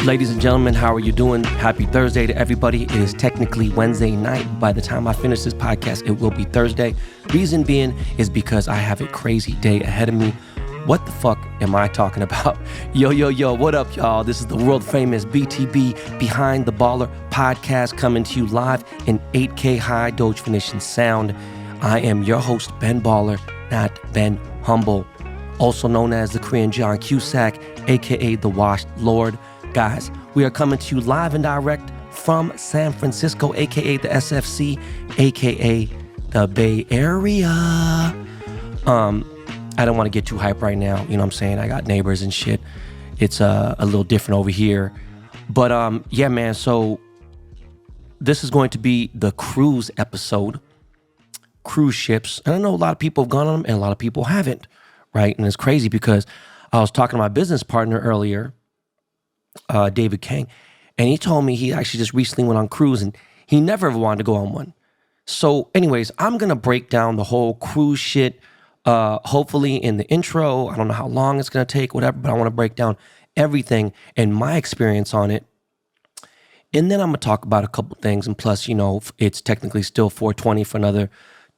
Ladies and gentlemen, how are you doing? Happy Thursday to everybody. It is technically Wednesday night. By the time I finish this podcast, it will be Thursday. Reason being is because I have a crazy day ahead of me. What the fuck am I talking about? Yo, what up, y'all? This is the world famous BTB Behind the Baller podcast coming to you live in 8K high definition sound. I am your host, Ben Baller, not Ben Humble, also known as the Korean John Cusack, aka the Washed Lord. Guys, we are coming to you live and direct from San Francisco, aka the SFC, aka the Bay Area. I don't want to get too hype right now. You know what I'm saying? I got neighbors and shit. It's a little different over here. But yeah, man, so this is going to be the cruise episode. Cruise ships. And I know a lot of people have gone on them and a lot of people haven't, right? And it's crazy because I was talking to my business partner earlier, David Kang, and he told me he actually just recently went on cruise and he never ever wanted to go on one. So anyways, I'm going to break down the whole cruise shit, hopefully in the intro. I don't know how long it's going to take, whatever, but I want to break down everything and my experience on it. And then I'm going to talk about a couple things. And plus, you know, it's technically still 4:20 for another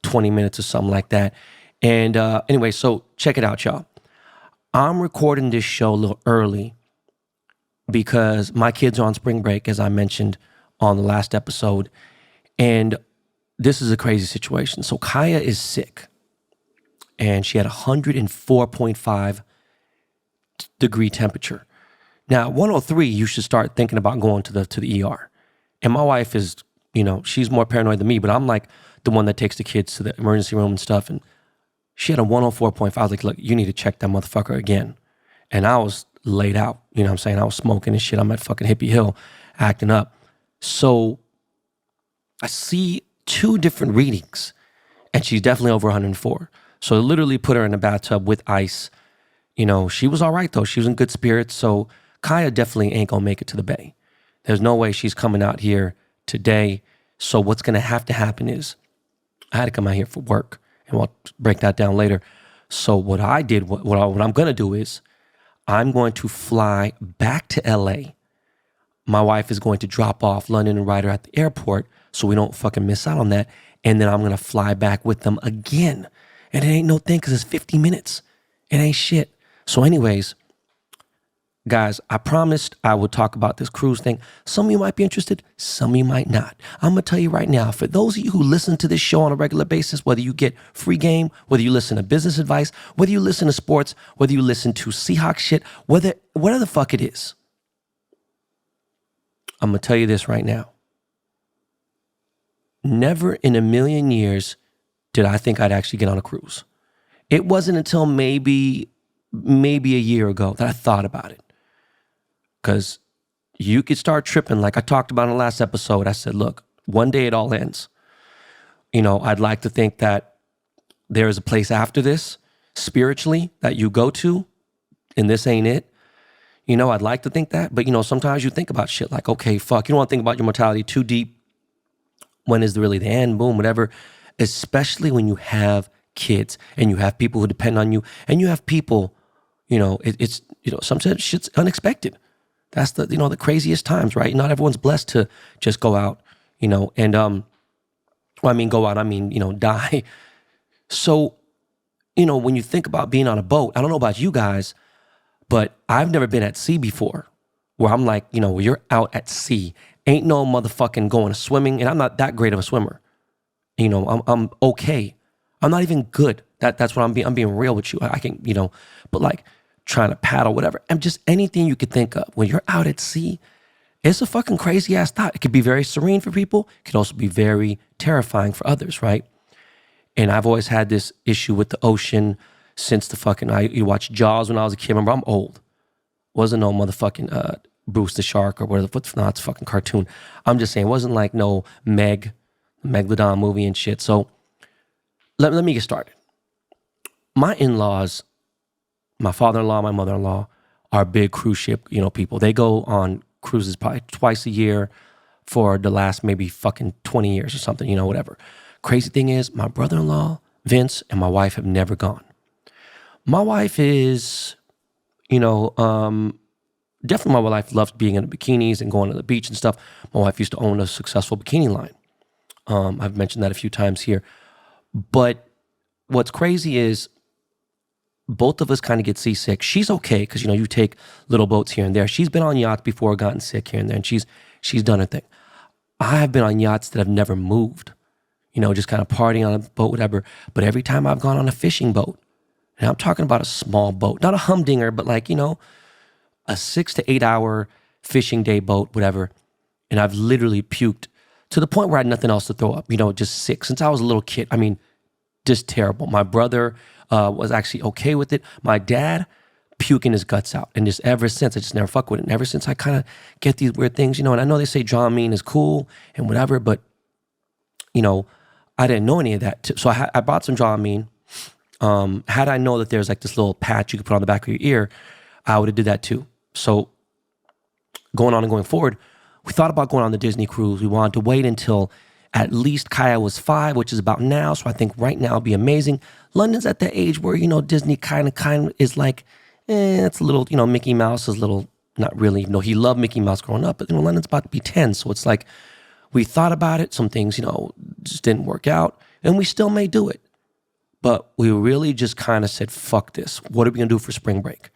20 minutes or something like that. And anyway, so check it out, y'all. I'm recording this show a little early because my kids are on spring break, as I mentioned on the last episode. And this is a crazy situation. So Kaya is sick and she had 104.5 degree temperature. Now, 103, you should start thinking about going to the ER. And my wife is, you know, she's more paranoid than me, but I'm like the one that takes the kids to the emergency room and stuff. And she had a 104.5. I was like, look, you need to check that motherfucker again. And I was laid out, you know what I'm saying? I was smoking and shit. I'm at fucking Hippie Hill acting up. So I see two different readings and she's definitely over 104. So I literally put her in a bathtub with ice. You know, she was all right though. She was in good spirits. So Kaya definitely ain't gonna make it to the Bay. There's no way she's coming out here today. So what's gonna have to happen is I had to come out here for work, and we'll break that down later. So what I did, what I'm gonna do is I'm going to fly back to LA. My wife is going to drop off London and Ryder at the airport so we don't fucking miss out on that. And then I'm gonna fly back with them again. And it ain't no thing because it's 50 minutes. It ain't shit. So anyways, guys, I promised I would talk about this cruise thing. Some of you might be interested, some of you might not. I'm going to tell you right now, for those of you who listen to this show on a regular basis, whether you get free game, whether you listen to business advice, whether you listen to sports, whether you listen to Seahawks shit, whatever the fuck it is, I'm going to tell you this right now. Never in a million years did I think I'd actually get on a cruise. It wasn't until maybe a year ago that I thought about it. Because you could start tripping, like I talked about in the last episode. I said, look, one day it all ends. You know, I'd like to think that there is a place after this, spiritually, that you go to, and this ain't it. You know, I'd like to think that. But, you know, sometimes you think about shit like, okay, fuck, you don't want to think about your mortality too deep. When is really the end? Boom, whatever. Especially when you have kids and you have people who depend on you and you have people, you know, it's, you know, sometimes shit's unexpected. That's the, you know, the craziest times, right? Not everyone's blessed to just go out, you know, and, well, I mean, go out, I mean, you know, die. So, you know, when you think about being on a boat, I don't know about you guys, but I've never been at sea before where I'm like, you know, where you're out at sea, ain't no motherfucking going swimming. And I'm not that great of a swimmer. You know, I'm okay. I'm not even good. That's what I'm being real with you. I can, you know, but like trying to paddle, whatever. And just anything you could think of. When you're out at sea, it's a fucking crazy ass thought. It could be very serene for people. It could also be very terrifying for others, right? And I've always had this issue with the ocean since the fucking, you watched Jaws when I was a kid. Remember, I'm old. Wasn't no motherfucking Bruce the Shark or whatever. No, it's a fucking cartoon. I'm just saying, it wasn't like no Megalodon movie and shit. So let me get started. My in-laws, my father-in-law, my mother-in-law are big cruise ship, you know, people. They go on cruises probably twice a year for the last maybe fucking 20 years or something, you know, whatever. Crazy thing is, my brother-in-law, Vince, and my wife have never gone. My wife is, you know, definitely my wife loves being in the bikinis and going to the beach and stuff. My wife used to own a successful bikini line. I've mentioned that a few times here. But what's crazy is both of us kind of get seasick. She's okay because, you take little boats here and there. She's been on yachts before, gotten sick here and there, and she's done her thing. I have been on yachts that have never moved, just kind of partying on a boat, whatever. But every time I've gone on a fishing boat, and I'm talking about a small boat, not a humdinger, but like, a 6 to 8 hour fishing day boat, whatever. And I've literally puked to the point where I had nothing else to throw up, just sick since I was a little kid. I mean, just terrible. My brother was actually okay with it. My dad puking his guts out. And just ever since, I just never fuck with it. And ever since I kind of get these weird things, and I know they say Dramamine is cool and whatever, but, I didn't know any of that. So I bought some Dramamine. Had I know that there's like this little patch you could put on the back of your ear, I would have did that too. So going on and going forward, we thought about going on the Disney cruise. We wanted to wait until at least Kaya was 5, which is about now. So I think right now it'd be amazing. London's at the age where, Disney kind of is like, it's a little, Mickey Mouse is a little, not really, he loved Mickey Mouse growing up, but, London's about to be 10. So it's like, we thought about it. Some things, just didn't work out, and we still may do it. But we really just kind of said, fuck this. What are we going to do for spring break?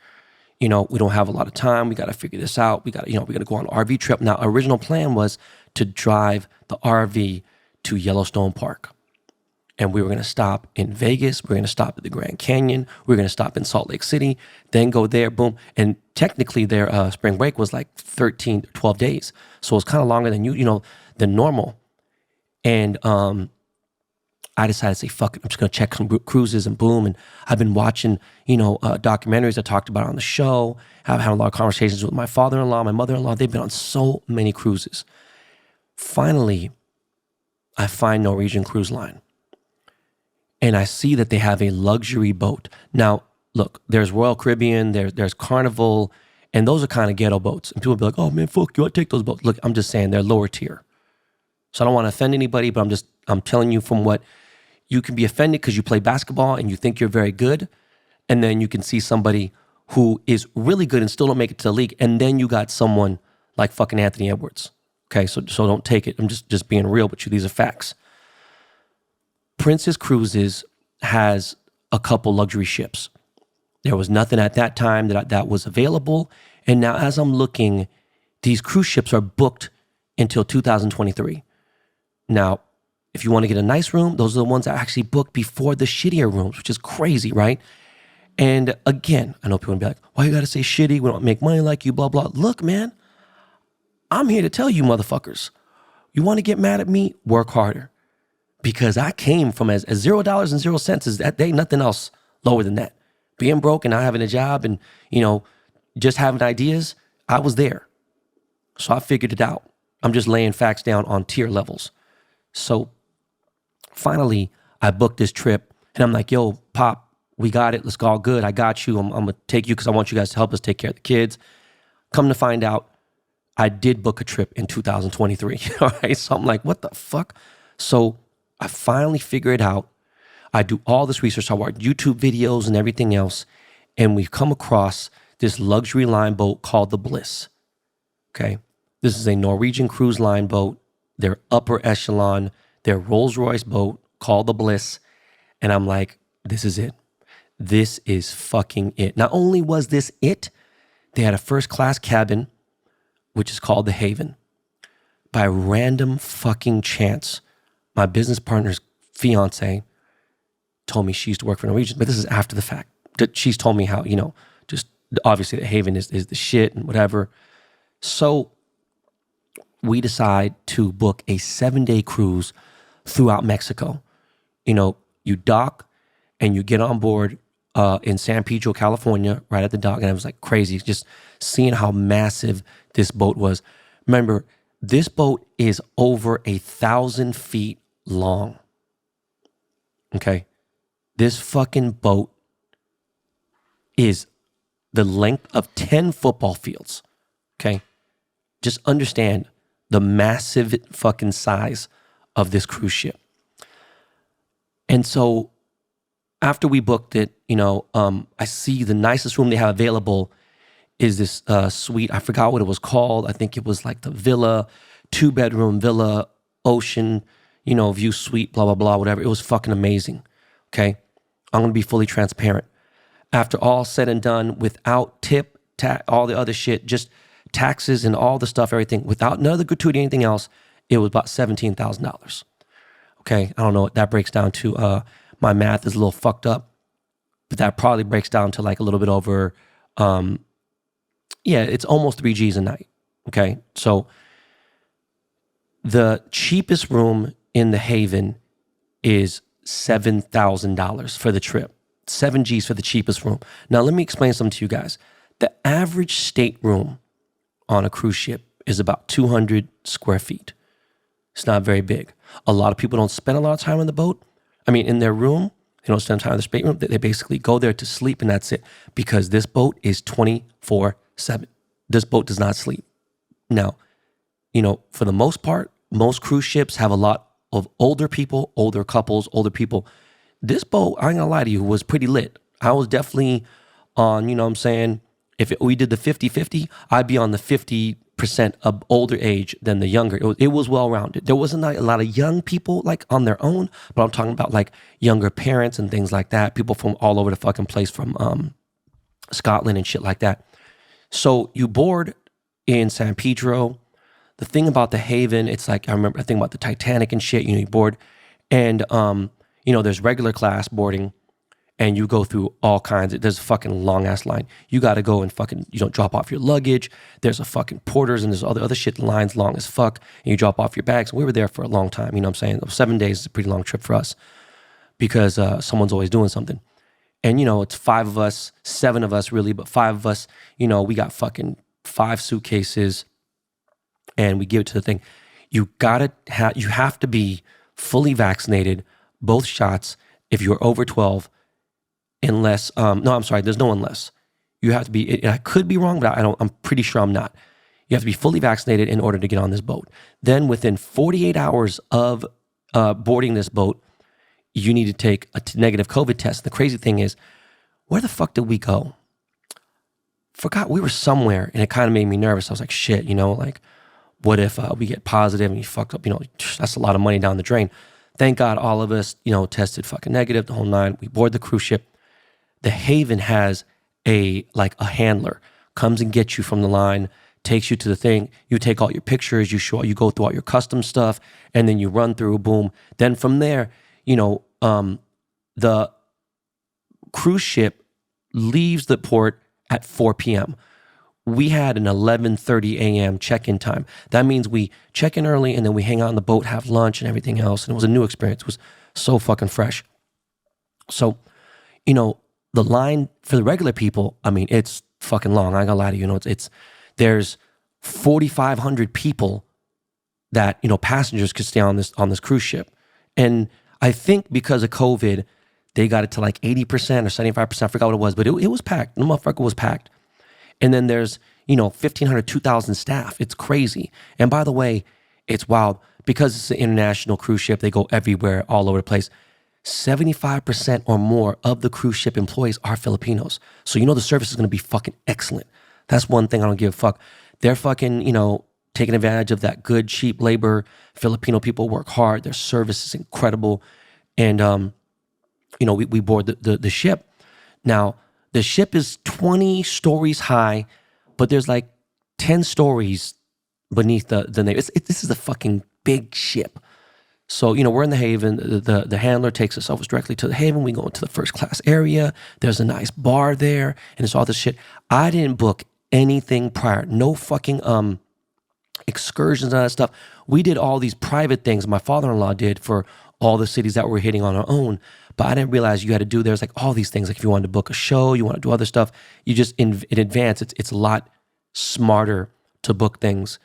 We don't have a lot of time. We got to figure this out. We got to, we're going to go on an RV trip. Now, original plan was to drive the RV to Yellowstone Park. And we were going to stop in Vegas. We're going to stop at the Grand Canyon. We're going to stop in Salt Lake City, then go there, boom. And technically their spring break was like 13, 12 days. So it was kind of longer than than normal. And I decided to say, fuck it, I'm just going to check some cruises and boom. And I've been watching, documentaries I talked about on the show. I've had a lot of conversations with my father-in-law, my mother-in-law. They've been on so many cruises. Finally, I find Norwegian Cruise Line. And I see that they have a luxury boat. Now, look, there's Royal Caribbean, there's Carnival, and those are kind of ghetto boats. And people will be like, oh man, fuck you, I take those boats. Look, I'm just saying they're lower tier. So I don't want to offend anybody, but I'm telling you from what you can be offended because you play basketball and you think you're very good. And then you can see somebody who is really good and still don't make it to the league. And then you got someone like fucking Anthony Edwards. Okay, so don't take it. I'm just being real with you. These are facts. Princess Cruises has a couple luxury ships. There was nothing at that time that was available. And now as I'm looking, these cruise ships are booked until 2023. Now, if you want to get a nice room, those are the ones that are actually booked before the shittier rooms, which is crazy, right? And again, I know people will be like, why you got to say shitty? We don't make money like you, blah, blah. Look, man, I'm here to tell you motherfuckers, you want to get mad at me? Work harder. Because I came from as $0 and 0 cents is that day, nothing else lower than that. Being broke and not having a job and, just having ideas, I was there. So I figured it out. I'm just laying facts down on tier levels. So finally, I booked this trip and I'm like, yo, Pop, we got it. Let's go all good. I got you. I'm going to take you because I want you guys to help us take care of the kids. Come to find out, I did book a trip in 2023. All right. So I'm like, what the fuck? So I finally figure it out. I do all this research. I watch YouTube videos and everything else. And we've come across this luxury line boat called the Bliss. Okay. This is a Norwegian cruise line boat. Their upper echelon, their Rolls-Royce boat called the Bliss. And I'm like, this is it. This is fucking it. Not only was this it, they had a first class cabin, which is called the Haven. By random fucking chance, my business partner's fiance told me she used to work for Norwegian, but this is after the fact. She's told me how, just obviously the Haven is the shit and whatever. So we decide to book a 7-day cruise throughout Mexico. You dock and you get on board in San Pedro, California, right at the dock. And it was like crazy just seeing how massive this boat was. Remember, this boat is over 1,000 feet long. Okay. This fucking boat is the length of 10 football fields. Okay. Just understand the massive fucking size of this cruise ship. And so after we booked it, I see the nicest room they have available is this suite. I forgot what it was called. I think it was like the villa, 2-bedroom villa, ocean, view suite, blah, blah, blah, whatever. It was fucking amazing. Okay. I'm going to be fully transparent. After all said and done, without tip, all the other shit, just taxes and all the stuff, everything, without none of the gratuity, anything else, it was about $17,000. Okay. I don't know what that breaks down to. My math is a little fucked up, but that probably breaks down to like a little bit over, it's almost 3 G's a night. Okay. So the cheapest room in the Haven is $7,000 for the trip. 7 G's for the cheapest room. Now, let me explain something to you guys. The average stateroom on a cruise ship is about 200 square feet. It's not very big. A lot of people don't spend a lot of time in the boat. I mean, in their room, they don't spend time in the stateroom. They basically go there to sleep and that's it. Because this boat is 24/7. This boat does not sleep. Now, for the most part, most cruise ships have a lot of older people, older couples, older people. This boat, I ain't gonna lie to you, was pretty lit. I was definitely on, if we did the 50-50, I'd be on the 50% of older age than the younger. It was well-rounded. There wasn't a lot of young people like on their own, but I'm talking about like younger parents and things like that. People from all over the fucking place, from Scotland and shit like that. So you board in San Pedro. The thing about the Haven, it's like, I think about the Titanic and shit, you board and, there's regular class boarding and you go through all kinds there's a fucking long ass line. You got to go and fucking, drop off your luggage. There's a fucking porters and there's all the other shit lines long as fuck. And you drop off your bags. We were there for a long time. 7 days is a pretty long trip for us because someone's always doing something. And, it's 5 of us, 7 of us really, but 5 of us, we got fucking 5 suitcases and we give it to the thing. You have to be fully vaccinated, both shots, if you're over 12, unless, there's no unless. You have to be, I could be wrong, but I'm pretty sure I'm not. You have to be fully vaccinated in order to get on this boat. Then within 48 hours of boarding this boat, you need to take a negative COVID test. The crazy thing is, where the fuck did we go? Forgot, we were somewhere and it kind of made me nervous. I was like, shit, what if we get positive and you fucked up, that's a lot of money down the drain. Thank God all of us, tested fucking negative, the whole 9. We board the cruise ship. The Haven has a handler, comes and gets you from the line, takes you to the thing. You take all your pictures, you go through all your custom stuff, and then you run through, boom. Then from there, the cruise ship leaves the port at 4 p.m. We had an 11:30 a.m. check-in time. That means we check in early and then we hang out on the boat, have lunch and everything else. And it was a new experience. It was so fucking fresh. So, the line for the regular people, it's fucking long. I ain't gonna lie to you. There's 4,500 people that, passengers could stay on this cruise ship. And I think because of COVID, they got it to like 80% or 75%. I forgot what it was, but it was packed. The motherfucker was packed. And then there's, 1,500, 2,000 staff. It's crazy. And by the way, it's wild because it's an international cruise ship. They go everywhere, all over the place. 75% or more of the cruise ship employees are Filipinos. So the service is going to be fucking excellent. That's one thing I don't give a fuck. They're fucking, taking advantage of that good, cheap labor. Filipino people work hard. Their service is incredible. And, we board the ship. Now, the ship is 20 stories high, but there's like 10 stories beneath the name. This is a fucking big ship. So, we're in the Haven. The handler takes us over directly to the Haven. We go into the first class area. There's a nice bar there, and it's all this shit. I didn't book anything prior. No fucking excursions and all that stuff. We did all these private things my father-in-law did for all the cities that we're hitting on our own. But I didn't realize you had to do, there's like all these things. Like if you wanted to book a show, you want to do other stuff, you just in advance, it's a lot smarter to book things.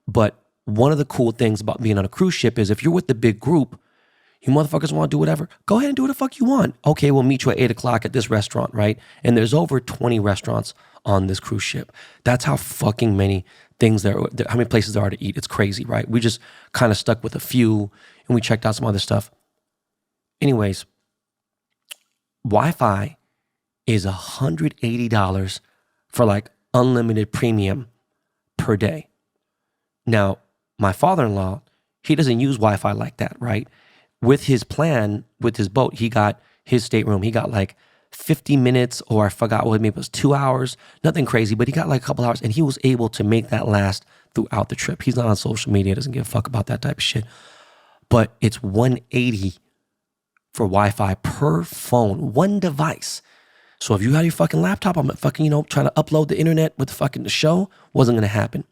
But one of the cool things about being on a cruise ship is if you're with the big group, you motherfuckers want to do whatever, go ahead and do what the fuck you want. Okay, we'll meet you at 8 o'clock at this restaurant, right? And there's over 20 restaurants on this cruise ship. That's how fucking many things how many places there are to eat. It's crazy, right? We just kind of stuck with a few and we checked out some other stuff. Anyways, Wi-Fi is $180 for like unlimited premium per day. Now, my father-in-law, he doesn't use Wi-Fi like that, right? With his plan, with his boat, he got his stateroom. He got like 50 minutes, or I forgot what, maybe it was 2 hours, nothing crazy, but he got like a couple hours, and he was able to make that last throughout the trip. He's not on social media, doesn't give a fuck about that type of shit. But it's $180 for Wi-Fi per phone, one device. So if you had your fucking laptop, I'm fucking, trying to upload the internet with the show, wasn't going to happen.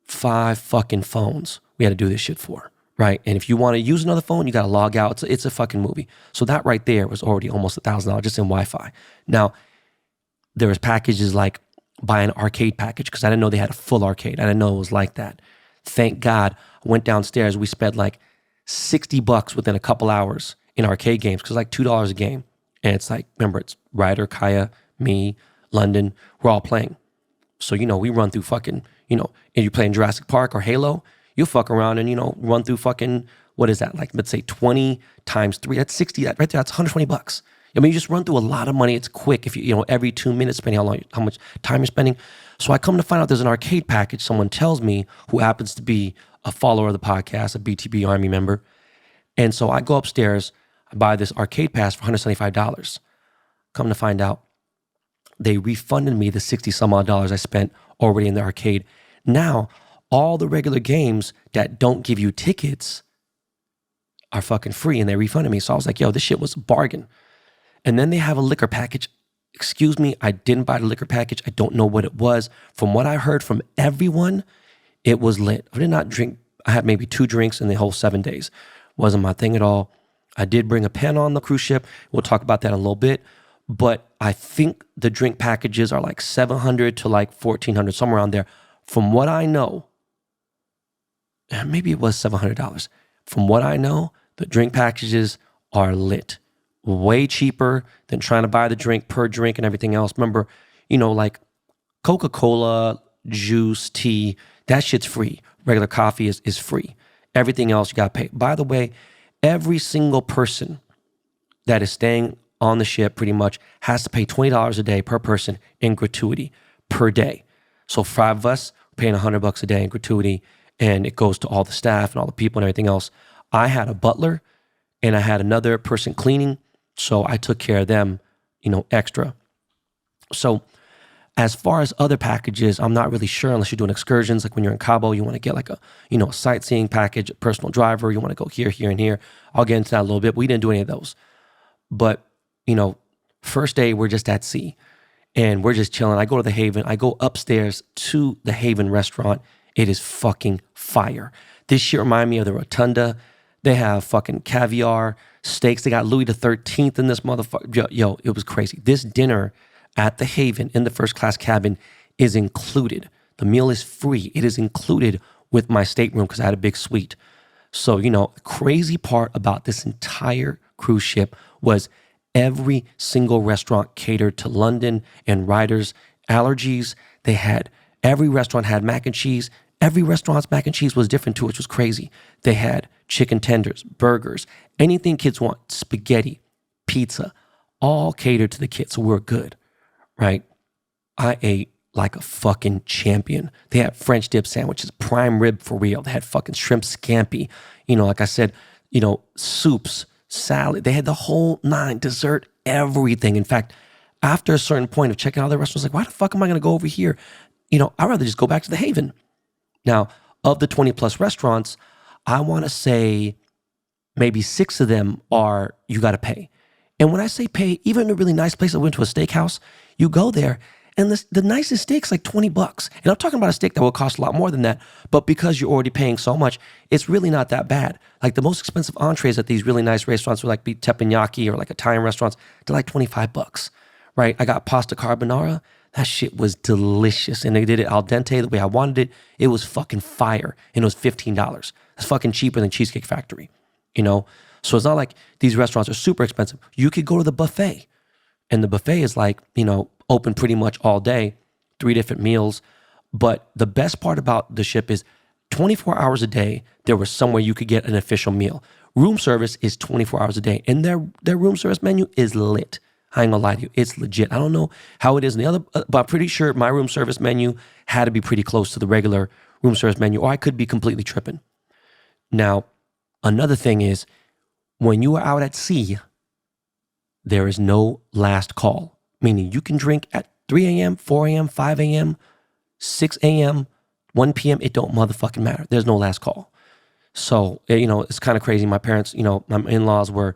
5 fucking phones we had to do this shit for, right? And if you want to use another phone, you got to log out. It's a fucking movie. So that right there was already almost $1,000 just in Wi-Fi. Now, there was packages like buy an arcade package, because I didn't know they had a full arcade. I didn't know it was like that. Thank God I went downstairs. We spent like $60 within a couple hours in arcade games, because like $2 a game. And it's like, remember, it's Ryder, Kaya, me, London. We're all playing. So, we run through fucking, and you play in Jurassic Park or Halo, you'll fuck around and, run through fucking, what is that? Like, let's say 20 times 3, that's 60, that right there, that's $120. I mean, you just run through a lot of money. It's quick if every 2 minutes, depending how much time you're spending. So I come to find out there's an arcade package. Someone tells me, who happens to be a follower of the podcast, a BTB Army member. And so I go upstairs, I buy this arcade pass for $175. Come to find out, they refunded me the 60 some odd dollars I spent already in the arcade. Now, all the regular games that don't give you tickets are fucking free, and they refunded me. So I was like, yo, this shit was a bargain. And then they have a liquor package. Excuse me, I didn't buy the liquor package. I don't know what it was. From what I heard from everyone, it was lit. I did not drink. I had maybe 2 drinks in the whole 7 days. Wasn't my thing at all. I did bring a pen on the cruise ship. We'll talk about that in a little bit. But I think the drink packages are like $700 to like $1,400, somewhere around there. From what I know, maybe it was $700. From what I know, the drink packages are lit. Way cheaper than trying to buy the drink per drink and everything else. Remember, like Coca-Cola, juice, tea, that shit's free. Regular coffee is free. Everything else you got to pay. By the way, every single person that is staying on the ship pretty much has to pay $20 a day per person in gratuity per day. So 5 of us paying $100 a day in gratuity, and it goes to all the staff and all the people and everything else. I had a butler and I had another person cleaning, so I took care of them, extra. So as far as other packages, I'm not really sure unless you're doing excursions. Like when you're in Cabo, you want to get like a sightseeing package, a personal driver. You want to go here, here, and here. I'll get into that a little bit. We didn't do any of those. But, first day, we're just at sea and we're just chilling. I go to the Haven. I go upstairs to the Haven restaurant. It is fucking fire. This shit remind me of the Rotunda. They have fucking caviar, steaks. They got Louis the 13th in this motherfucker. Yo, it was crazy. This dinner at the Haven in the first class cabin is included. The meal is free. It is included with my stateroom because I had a big suite. So, the crazy part about this entire cruise ship was every single restaurant catered to London and Ryder's allergies. Every restaurant had mac and cheese. Every restaurant's mac and cheese was different too, which was crazy. They had chicken tenders, burgers, anything kids want, spaghetti, pizza, all catered to the kids. So we're good, right? I ate like a fucking champion. They had French dip sandwiches, prime rib for real. They had fucking shrimp scampi. Like I said, soups, salad. They had the whole 9, dessert, everything. In fact, after a certain point of checking out the restaurants, like, why the fuck am I going to go over here? I'd rather just go back to the Haven. Now, of the 20 plus restaurants, I want to say maybe 6 of them are you got to pay. And when I say pay, even a really nice place, I went to a steakhouse, you go there and the nicest steak's like $20. And I'm talking about a steak that will cost a lot more than that, but because you're already paying so much, it's really not that bad. Like the most expensive entrees at these really nice restaurants would like be teppanyaki or like Italian restaurants, they're like $25, right? I got pasta carbonara. That shit was delicious. And they did it al dente the way I wanted it. It was fucking fire. And it was $15. That's fucking cheaper than Cheesecake Factory, So it's not like these restaurants are super expensive. You could go to the buffet. And the buffet is like, open pretty much all day, 3 different meals. But the best part about the ship is 24 hours a day, there was somewhere you could get an official meal. Room service is 24 hours a day. And their room service menu is lit. I ain't gonna lie to you. It's legit. I don't know how it is in the other, but I'm pretty sure my room service menu had to be pretty close to the regular room service menu, or I could be completely tripping. Now, another thing is, when you are out at sea, there is no last call, meaning you can drink at 3 a.m., 4 a.m., 5 a.m., 6 a.m., 1 p.m. It don't motherfucking matter. There's no last call. So, it's kind of crazy. My parents, my in-laws were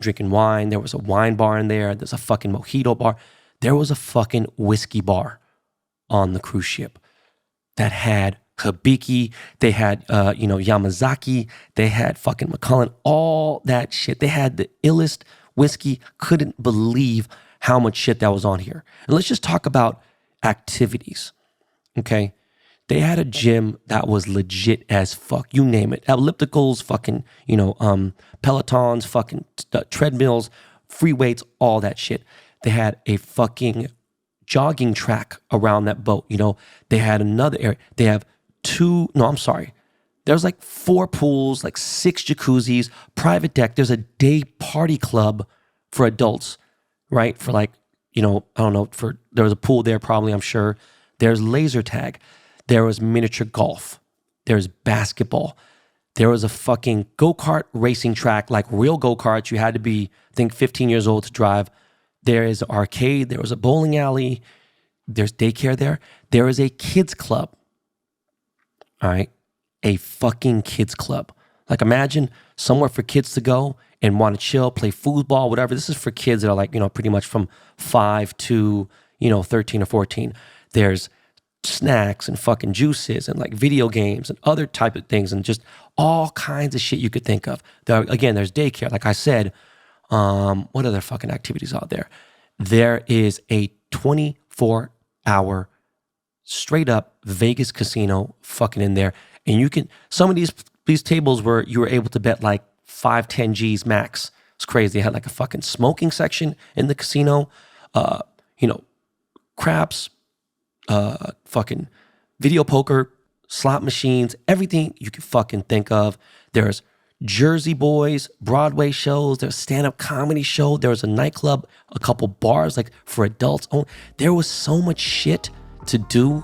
drinking wine. There was a wine bar in there. There's a fucking mojito bar. There was a fucking whiskey bar on the cruise ship that had Hibiki. They had, Yamazaki. They had fucking Macallan. All that shit. They had the illest whiskey. Couldn't believe how much shit that was on here. And let's just talk about activities. Okay. They had a gym that was legit as fuck. You name it. Ellipticals, fucking, Pelotons, fucking treadmills, free weights, all that shit. They had a fucking jogging track around that boat. They had another area. They have there's like 4 pools, like 6 jacuzzis, private deck. There's a day party club for adults, right? For like, I don't know, there was a pool there probably, I'm sure. There's laser tag. There was miniature golf. There's basketball. There was a fucking go-kart racing track, like real go-karts. You had to be, I think, 15 years old to drive. There is an arcade. There was a bowling alley. There's daycare there. There is a kids club. All right? A fucking kids club. Like imagine somewhere for kids to go and want to chill, play foosball, whatever. This is for kids that are like, pretty much from 5 to, 13 or 14. There's snacks and fucking juices and like video games and other type of things and just all kinds of shit you could think of. There's daycare. Like I said, what other fucking activities out there? There is a 24-hour straight up Vegas casino fucking in there. And you can, some of these tables where you were able to bet like 5-10 G's max. It's crazy. They had like a fucking smoking section in the casino, craps, fucking video poker, slot machines, everything you can fucking think of. There's Jersey Boys, Broadway shows, there's stand-up comedy show, there was a nightclub, a couple bars like for adults. There was so much shit to do.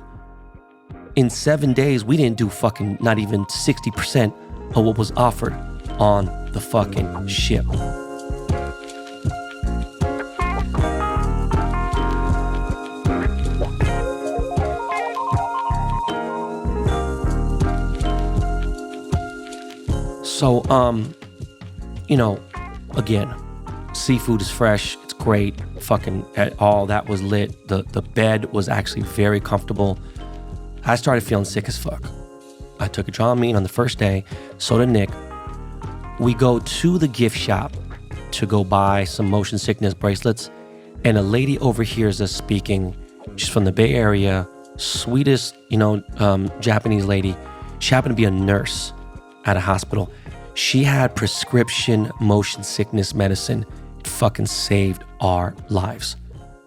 In 7 days, we didn't do fucking not even 60% of what was offered on the fucking ship. So, again, seafood is fresh. It's great. Fucking all that was lit. The bed was actually very comfortable. I started feeling sick as fuck. I took a Dramamine on the first day. So did Nick. We go to the gift shop to go buy some motion sickness bracelets. And a lady overhears us speaking. She's from the Bay Area. Sweetest, Japanese lady. She happened to be a nurse at a hospital. She had prescription motion sickness medicine. It fucking saved our lives.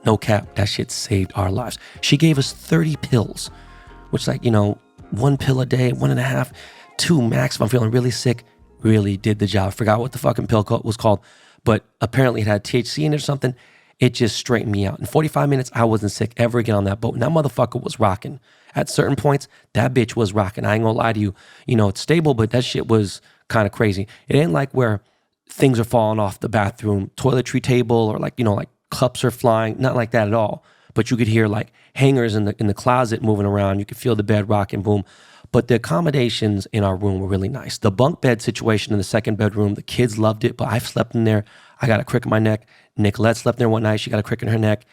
No cap, that shit saved our lives. She gave us 30 pills, which like, 1 pill a day, 1.5, 2 max if I'm feeling really sick. Really did the job. Forgot what the fucking pill was called, but apparently it had THC in it or something. It just straightened me out. In 45 minutes, I wasn't sick ever again on that boat. And that motherfucker was rocking. At certain points, that bitch was rocking. I ain't gonna lie to you. It's stable, but that shit was kind of crazy. It ain't like where things are falling off the bathroom toiletry table or like cups are flying. Not like that at all. But you could hear like hangers in the closet moving around. You could feel the bed rocking, boom. But the accommodations in our room were really nice. The bunk bed situation in the second bedroom, the kids loved it, but I've slept in there. I got a crick in my neck. Nicolette slept in there one night. She got a crick in her neck.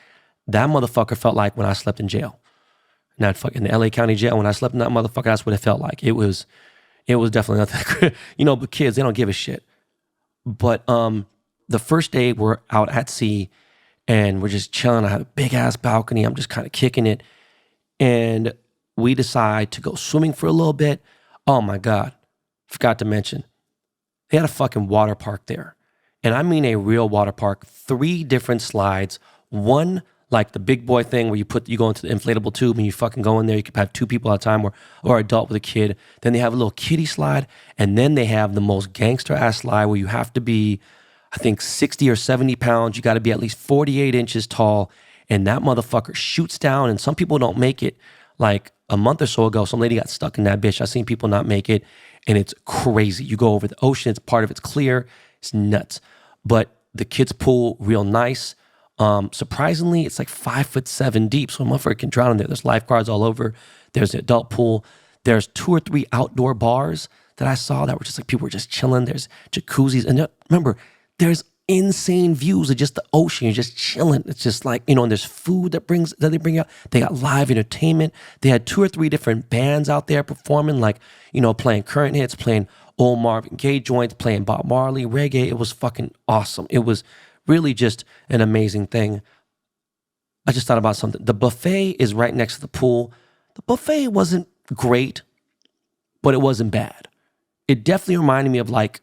That motherfucker felt like when I slept in jail. Not fucking the LA County jail. When I slept in that motherfucker, that's what it felt like. It was definitely nothing. But kids, they don't give a shit. But the first day we're out at sea and we're just chilling. I had a big ass balcony. I'm just kind of kicking it. And we decide to go swimming for a little bit. Oh my God. Forgot to mention. They had a fucking water park there. And I mean a real water park. 3 different slides. One like the big boy thing where you go into the inflatable tube and you fucking go in there. You could have 2 people at a time or adult with a kid. Then they have a little kiddie slide. And then they have the most gangster ass slide where you have to be, I think 60 or 70 pounds. You got to be at least 48 inches tall. And that motherfucker shoots down. And some people don't make it. Like a month or so ago, some lady got stuck in that bitch. I've seen people not make it. And it's crazy. You go over the ocean. It's part of it's clear. It's nuts. But the kids' pool, real nice. Surprisingly, it's like 5'7" deep. So a motherfucker can drown in there. There's lifeguards all over. There's the adult pool. There's 2 or 3 outdoor bars that I saw that were just like people were just chilling. There's jacuzzis. And remember, there's insane views of just the ocean. You're just chilling. It's just like, and there's food that they bring out. They got live entertainment. They had 2 or 3 different bands out there performing, like, playing current hits, playing old Marvin Gaye joints, playing Bob Marley, reggae. It was fucking awesome. It was really just an amazing thing. I just thought about something. The buffet is right next to the pool. The buffet wasn't great, but it wasn't bad. It definitely reminded me of like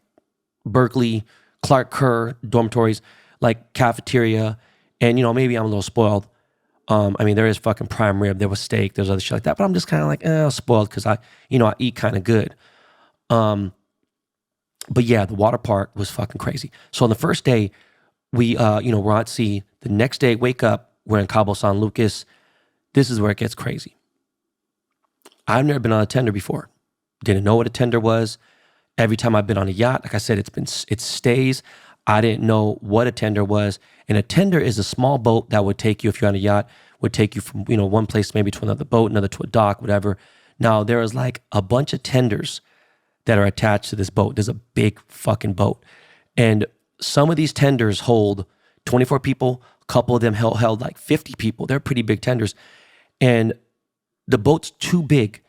Berkeley, Clark Kerr dormitories, like cafeteria. And, maybe I'm a little spoiled. There is fucking prime rib. There was steak. There's other shit like that. But I'm just kind of like, spoiled because I eat kind of good. But yeah, the water park was fucking crazy. So on the first day, we're at sea. The next day, wake up, we're in Cabo San Lucas. This is where it gets crazy. I've never been on a tender before. Didn't know what a tender was. Every time I've been on a yacht, like I said, it stays. I didn't know what a tender was. And a tender is a small boat that would take you, if you're on a yacht, would take you from, one place maybe to another boat, another to a dock, whatever. Now, there is like a bunch of tenders that are attached to this boat. There's a big fucking boat. And some of these tenders hold 24 people. A couple of them held like 50 people. They're pretty big tenders. And the boat's too big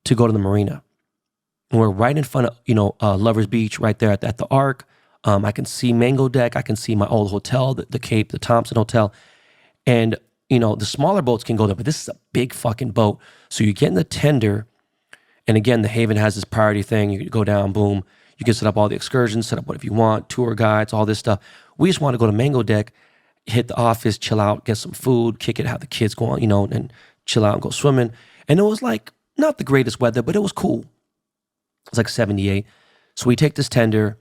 to go to the marina. And we're right in front of, Lover's Beach, right there at the Ark. I can see Mango Deck. I can see my old hotel, the Cape, the Thompson Hotel. And, the smaller boats can go there, but this is a big fucking boat. So you get in the tender. And again, the Haven has this priority thing. You go down, boom. You can set up all the excursions, set up whatever you want, tour guides, all this stuff. We just want to go to Mango Deck, hit the office, chill out, get some food, kick it, have the kids go on, and chill out and go swimming. And it was like, not the greatest weather, but it was cool. It's like 78. So we take this tender.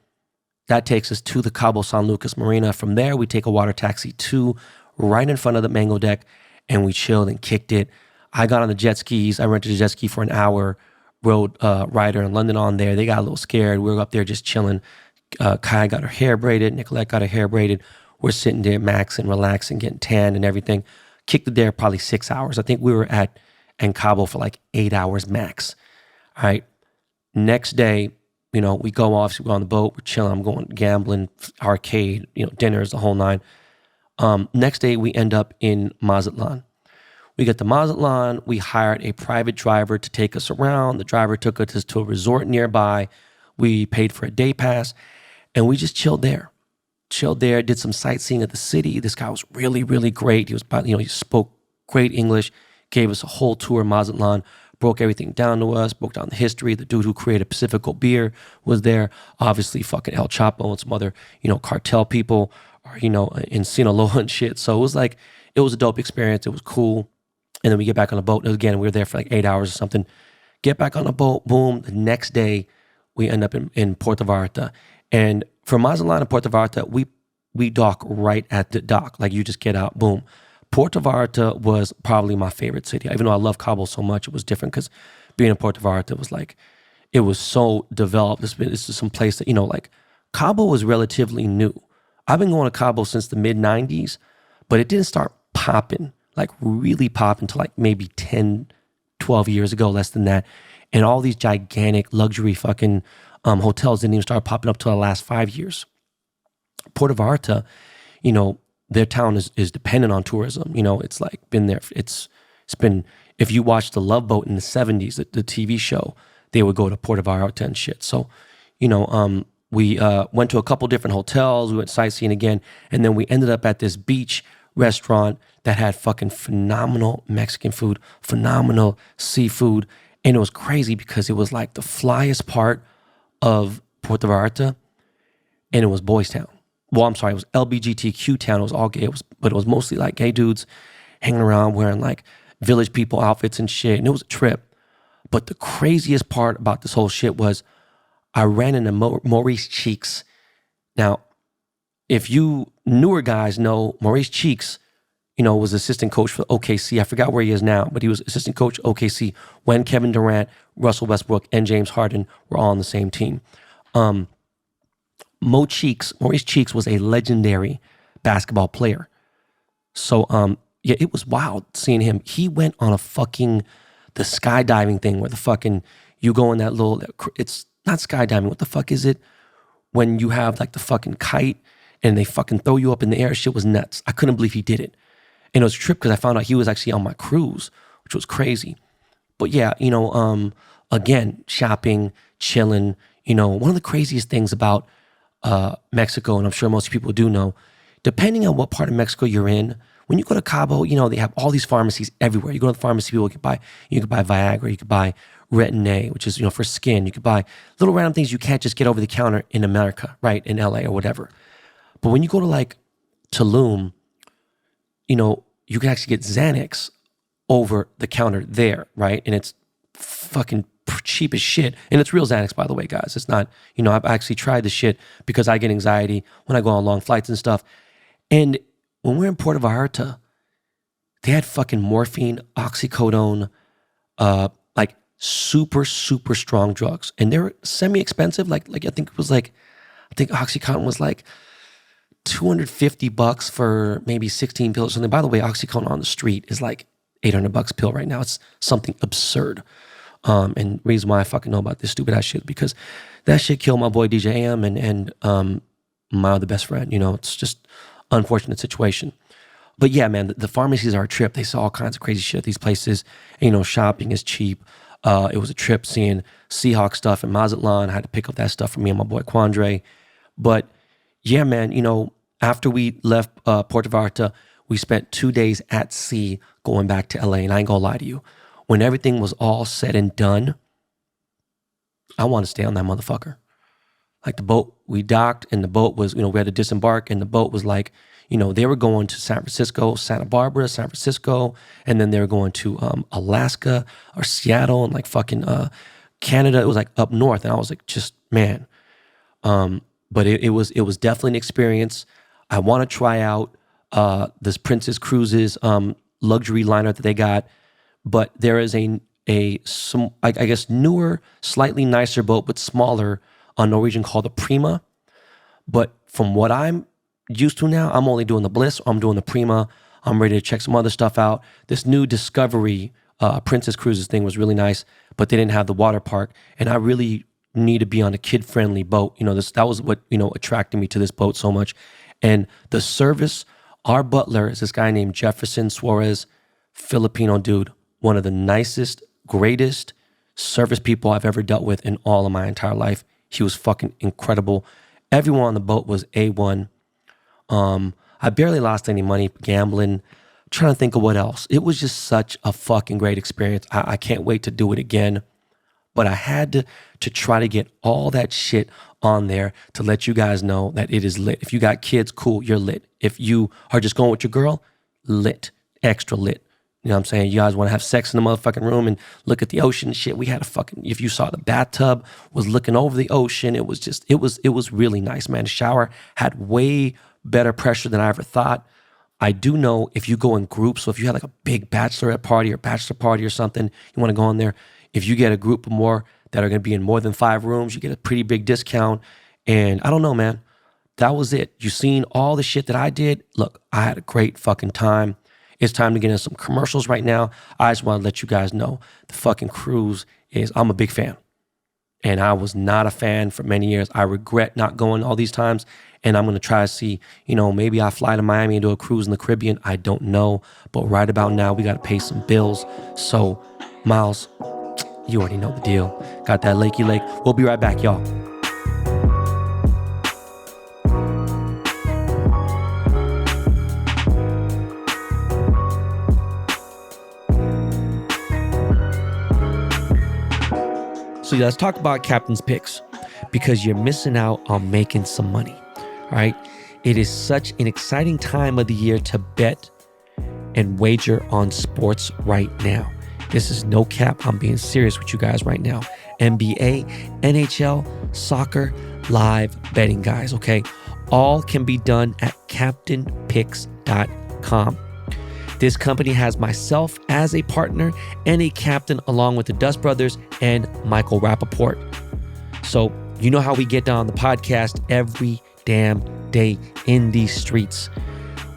That takes us to the Cabo San Lucas Marina. From there, we take a water taxi to right in front of the Mango Deck, and we chilled and kicked it. I got on the jet skis. I rented a jet ski for an hour, rode Ryder in London on there. They got a little scared. We were up there just chilling. Kai got her hair braided. Nicolette got her hair braided. We're sitting there maxing, relaxing, getting tan and everything. Kicked it there probably 6 hours. I think we were in Cabo for like 8 hours max. All right. Next day, we go off, so we go on the boat, we're chilling, I'm going gambling, arcade, dinners, the whole nine. Next day, we end up in Mazatlan. We get to Mazatlan, we hired a private driver to take us around. The driver took us to a resort nearby. We paid for a day pass, and we just chilled there. Did some sightseeing of the city. This guy was really, really great. He was, he spoke great English, gave us a whole tour of Mazatlan, broke everything down to us, broke down the history. The dude who created Pacifico beer was there. Obviously, fucking El Chapo and some other, cartel people are, in Sinaloa and shit. So it was a dope experience. It was cool. And then we get back on the boat. Again, we were there for like 8 hours or something. Get back on the boat, boom. The next day, we end up in Puerto Vallarta. And from Mazatlan to Puerto Vallarta, we dock right at the dock. Like you just get out, boom. Puerto Vallarta was probably my favorite city. Even though I love Cabo so much, it was different because being in Puerto Vallarta was like, it was so developed. This is some place that, Cabo was relatively new. I've been going to Cabo since the mid 90s, but it didn't start popping, like really popping until like maybe 10, 12 years ago, less than that. And all these gigantic luxury fucking hotels didn't even start popping up till the last 5 years. Puerto Vallarta, their town is dependent on tourism. It's like been there. It's been, if you watch The Love Boat in the 70s, the TV show, they would go to Puerto Vallarta and shit. So, we went to a couple different hotels. We went sightseeing again. And then we ended up at this beach restaurant that had fucking phenomenal Mexican food, phenomenal seafood. And it was crazy because it was like the flyest part of Puerto Vallarta, and it was Boys Town. Well, I'm sorry, it was LBGTQ town. It was all gay, but it was mostly like gay dudes hanging around wearing like village people outfits and shit. And it was a trip. But the craziest part about this whole shit was I ran into Maurice Cheeks. Now, if you newer guys know, Maurice Cheeks, was assistant coach for OKC. I forgot where he is now, but he was assistant coach OKC when Kevin Durant, Russell Westbrook, and James Harden were all on the same team. Maurice Cheeks was a legendary basketball player. So, it was wild seeing him. He went on the skydiving thing where you go in that it's not skydiving. What the fuck is it? When you have like the fucking kite and they fucking throw you up in the air. Shit was nuts. I couldn't believe he did it. And it was a trip because I found out he was actually on my cruise, which was crazy. But yeah, again, shopping, chilling. One of the craziest things about Mexico, and I'm sure most people do know, depending on what part of Mexico you're in, when you go to Cabo, they have all these pharmacies everywhere. You go to the pharmacy, you could buy Viagra, you could buy Retin-A, which is, for skin. You could buy little random things you can't just get over the counter in America, right? In LA or whatever. But when you go to like Tulum, you can actually get Xanax over the counter there, right? And it's fucking cheap as shit. And it's real Xanax, by the way, guys. It's not, I've actually tried this shit because I get anxiety when I go on long flights and stuff. And when we're in Puerto Vallarta, they had fucking morphine, oxycodone, like super, super strong drugs. And they were semi-expensive. Like I think Oxycontin was like $250 for maybe 16 pills or something. By the way, Oxycontin on the street is like $800 a pill right now. It's something absurd. And reason why I fucking know about this stupid ass shit, because that shit killed my boy DJ AM and my other best friend. It's just unfortunate situation. But yeah, man, the pharmacies are a trip. They saw all kinds of crazy shit at these places. And, shopping is cheap. It was a trip seeing Seahawks stuff in Mazatlan. I had to pick up that stuff for me and my boy Quandre. But yeah, man, after we left Puerto Vallarta, we spent 2 days at sea going back to LA. And I ain't gonna lie to you, when everything was all said and done, I want to stay on that motherfucker. Like the boat, we docked and the boat was, we had to disembark and the boat was like, they were going to San Francisco, Santa Barbara, San Francisco, and then they were going to Alaska or Seattle and like fucking Canada. It was like up north. And I was like, just, man. But it was definitely an experience. I want to try out this Princess Cruises luxury liner that they got, but there is some I guess newer, slightly nicer boat, but smaller on Norwegian called the Prima. But from what I'm used to now, I'm only doing the Bliss, or I'm doing the Prima. I'm ready to check some other stuff out. This new Discovery Princess Cruises thing was really nice, but they didn't have the water park, and I really need to be on a kid-friendly boat. That was what attracted me to this boat so much. And the service, our butler is this guy named Jefferson Suarez, Filipino dude, one of the nicest, greatest service people I've ever dealt with in all of my entire life. He was fucking incredible. Everyone on the boat was A1. I barely lost any money gambling. Trying to think of what else. It was just such a fucking great experience. I can't wait to do it again. But I had to try to get all that shit on there to let you guys know that it is lit. If you got kids, cool, you're lit. If you are just going with your girl, lit, extra lit. You know what I'm saying? You guys want to have sex in the motherfucking room and look at the ocean and shit. We had if you saw the bathtub was looking over the ocean, it was really nice, man. The shower had way better pressure than I ever thought. I do know if you go in groups, so if you have like a big bachelorette party or bachelor party or something, you want to go in there, if you get a group of more that are going to be in more than 5 rooms, you get a pretty big discount. And I don't know, man. That was it. You seen all the shit that I did. Look, I had a great fucking time. It's time to get into some commercials right now. I just want to let you guys know the fucking cruise I'm a big fan. And I was not a fan for many years. I regret not going all these times. And I'm going to try to see, maybe I fly to Miami and do a cruise in the Caribbean. I don't know. But right about now, we got to pay some bills. So, Miles, you already know the deal. Got that Lakey Lake. We'll be right back, y'all. So let's talk about captain's picks, because you're missing out on making some money, all right? It is such an exciting time of the year to bet and wager on sports right now. This is no cap. I'm being serious with you guys right now. NBA, NHL, soccer, live betting, guys, okay? All can be done at CaptainPicks.com. This company has myself as a partner and a captain along with the Dust Brothers and Michael Rappaport. So you know how we get down on the podcast every damn day in these streets.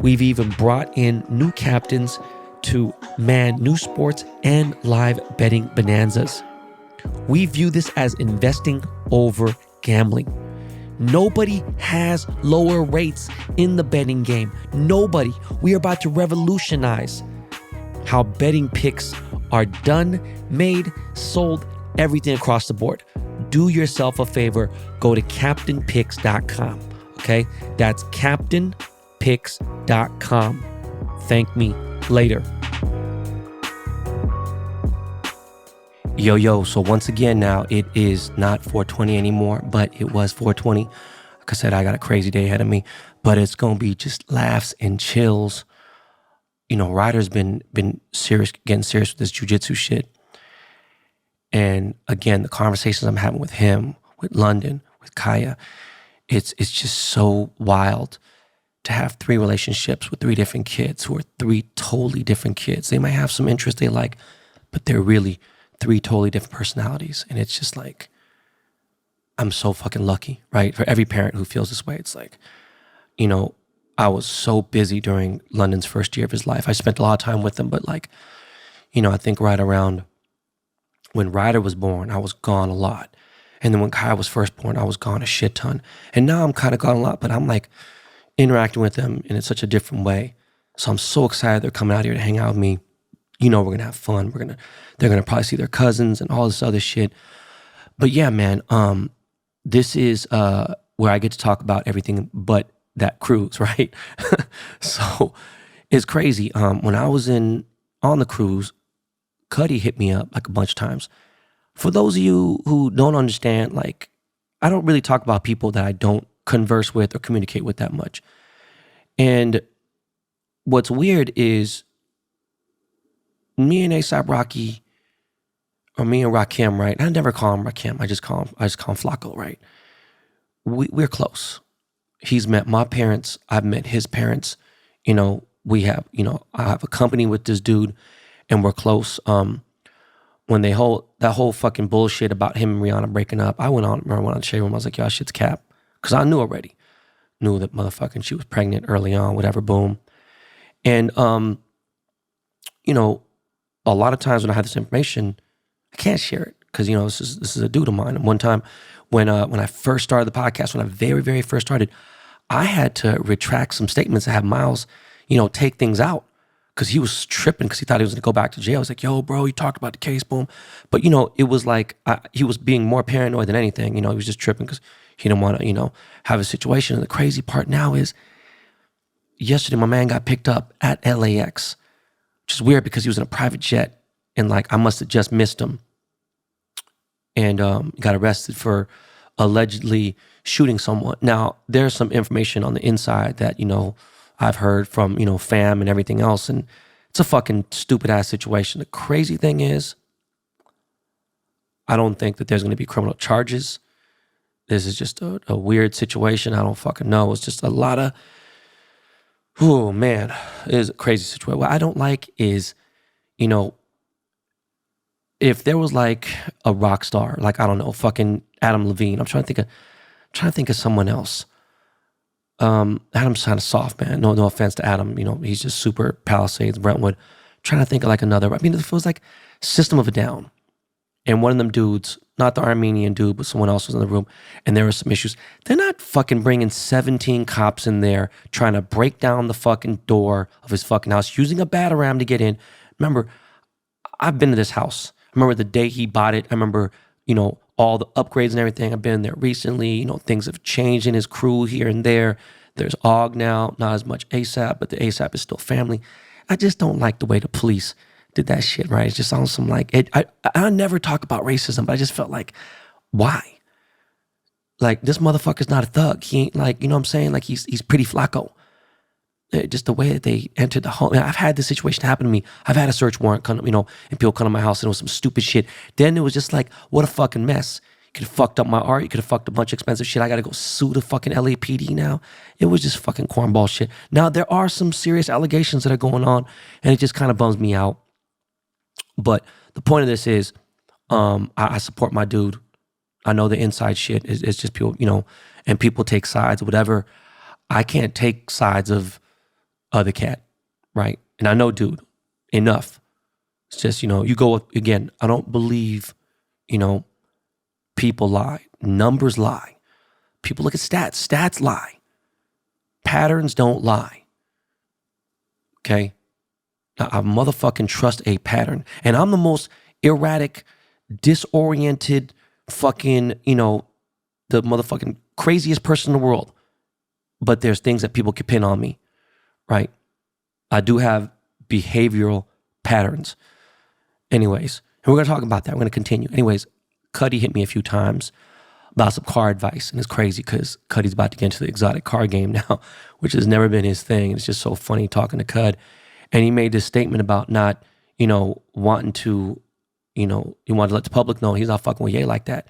We've even brought in new captains to man new sports and live betting bonanzas. We view this as investing over gambling. Nobody has lower rates in the betting game. Nobody. We are about to revolutionize how betting picks are done, made, sold, everything across the board. Do yourself a favor. Go to CaptainPicks.com. Okay? That's CaptainPicks.com. Thank me later. Yo, so once again now, it is not 420 anymore, but it was 420. Like I said, I got a crazy day ahead of me, but it's going to be just laughs and chills. You know, Ryder's been serious, getting serious with this jiu-jitsu shit. And again, the conversations I'm having with him, with London, with Kaya, it's just so wild to have 3 relationships with 3 different kids who are 3 totally different kids. They might have some interests they like, but they're really 3 totally different personalities. And it's just like, I'm so fucking lucky, right? For every parent who feels this way, it's like, you know, I was so busy during London's first year of his life. I spent a lot of time with him, but like, you know, I think right around when Ryder was born, I was gone a lot. And then when Kai was first born, I was gone a shit ton. And now I'm kind of gone a lot, but I'm like interacting with them in such a different way. So I'm so excited they're coming out here to hang out with me. You know, we're gonna have fun. They're gonna probably see their cousins and all this other shit. But yeah, man, this is where I get to talk about everything but that cruise, right? So it's crazy. When I was on the cruise, Cuddy hit me up like a bunch of times. For those of you who don't understand, like, I don't really talk about people that I don't converse with or communicate with that much. And what's weird is me and A$AP Rocky, or me and Rakim, right? I never call him Rakim. I just call him Flacco, right? We're close. He's met my parents. I've met his parents. You know, I have a company with this dude, and we're close. When that whole fucking bullshit about him and Rihanna breaking up, I went on the shade room. I was like, yo, shit's cap. Because I knew already. Knew that motherfucking she was pregnant early on, whatever, boom. And, you know, a lot of times when I have this information, I can't share it because, you know, this is a dude of mine. And one time when I first started the podcast, when I very, very first started, I had to retract some statements and have Miles, you know, take things out because he was tripping because he thought he was going to go back to jail. I was like, yo, bro, you talked about the case, boom. But, you know, it was like he was being more paranoid than anything. You know, he was just tripping because he didn't want to, you know, have a situation. And the crazy part now is yesterday my man got picked up at LAX, which is weird because he was in a private jet and like I must have just missed him. And got arrested for allegedly shooting someone. Now, there's some information on the inside that, you know, I've heard from, you know, fam and everything else. And it's a fucking stupid ass situation. The crazy thing is, I don't think that there's going to be criminal charges. This is just a weird situation. I don't fucking know. It's just a lot of, oh man, it is a crazy situation. What I don't like is, you know, if there was like a rock star, like, I don't know, fucking Adam Levine. I'm trying to think of someone else. Adam's kind of soft, man. No offense to Adam. You know, he's just super Palisades, Brentwood. Trying to think of like another. I mean, it feels like System of a Down. And one of them dudes, not the Armenian dude, but someone else was in the room, and there were some issues. They're not fucking bringing 17 cops in there trying to break down the fucking door of his fucking house, using a batarang to get in. Remember, I've been to this house. I remember the day he bought it. I remember, you know, all the upgrades and everything. I've been there recently. You know, things have changed in his crew here and there. There's Og now, not as much A$AP, but the A$AP is still family. I just don't like the way the police did that shit, right? It just sounds some like, I never talk about racism, but I just felt like, why? Like, this motherfucker's not a thug. He ain't like, you know what I'm saying? Like, he's pretty Flacco. Just the way that they entered the home. I've had this situation happen to me. I've had a search warrant come, you know, and people come to my house and it was some stupid shit. Then it was just like, what a fucking mess. You could have fucked up my art. You could have fucked a bunch of expensive shit. I got to go sue the fucking LAPD now. It was just fucking cornball shit. Now, there are some serious allegations that are going on, and it just kind of bums me out. But the point of this is, I support my dude. I know the inside shit is just people, and people take sides, whatever. I can't take sides of other cat, right? And I know, dude, enough. It's just, you go with, again, I don't believe, people lie. Numbers lie. People look at stats. Stats lie. Patterns don't lie. Okay? Now, I motherfucking trust a pattern. And I'm the most erratic, disoriented, fucking, the motherfucking craziest person in the world. But there's things that people can pin on me, right? I do have behavioral patterns. Anyways, and we're going to talk about that. We're going to continue. Anyways, Cuddy hit me a few times about some car advice. And it's crazy because Cuddy's about to get into the exotic car game now, which has never been his thing. It's just so funny talking to Cud. And he made this statement about not, wanting to, he wanted to let the public know he's not fucking with Ye like that.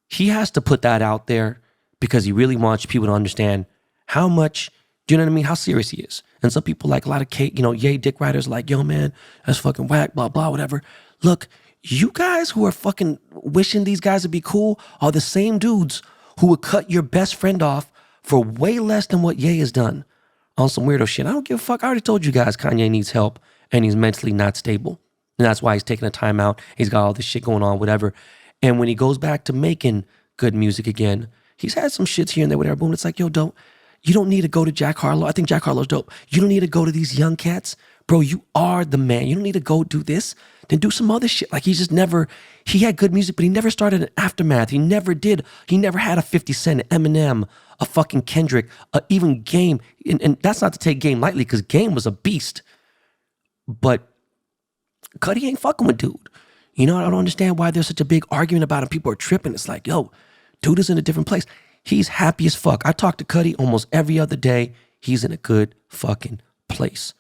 He has to put that out there because he really wants people to understand how much, do you know what I mean? How serious he is. And some people like a lot of Ye dick riders like, yo man, that's fucking whack, blah, blah, whatever. Look, you guys who are fucking wishing these guys would be cool are the same dudes who would cut your best friend off for way less than what Ye has done on some weirdo shit. I don't give a fuck. I already told you guys Kanye needs help and he's mentally not stable. And that's why he's taking a time out. He's got all this shit going on, whatever. And when he goes back to making good music again, he's had some shits here and there, whatever. Boom, it's like, yo, you don't need to go to Jack Harlow. I think Jack Harlow's dope. You don't need to go to these young cats. Bro, you are the man. You don't need to go do this. Then do some other shit. Like he had good music, but he never started an Aftermath. He never had a 50 Cent, Eminem, a fucking Kendrick, even Game. And that's not to take Game lightly because Game was a beast. But Cuddy ain't fucking with dude. I don't understand why there's such a big argument about him. People are tripping. It's like, yo, dude is in a different place. He's happy as fuck. I talk to Cuddy almost every other day. He's in a good fucking place.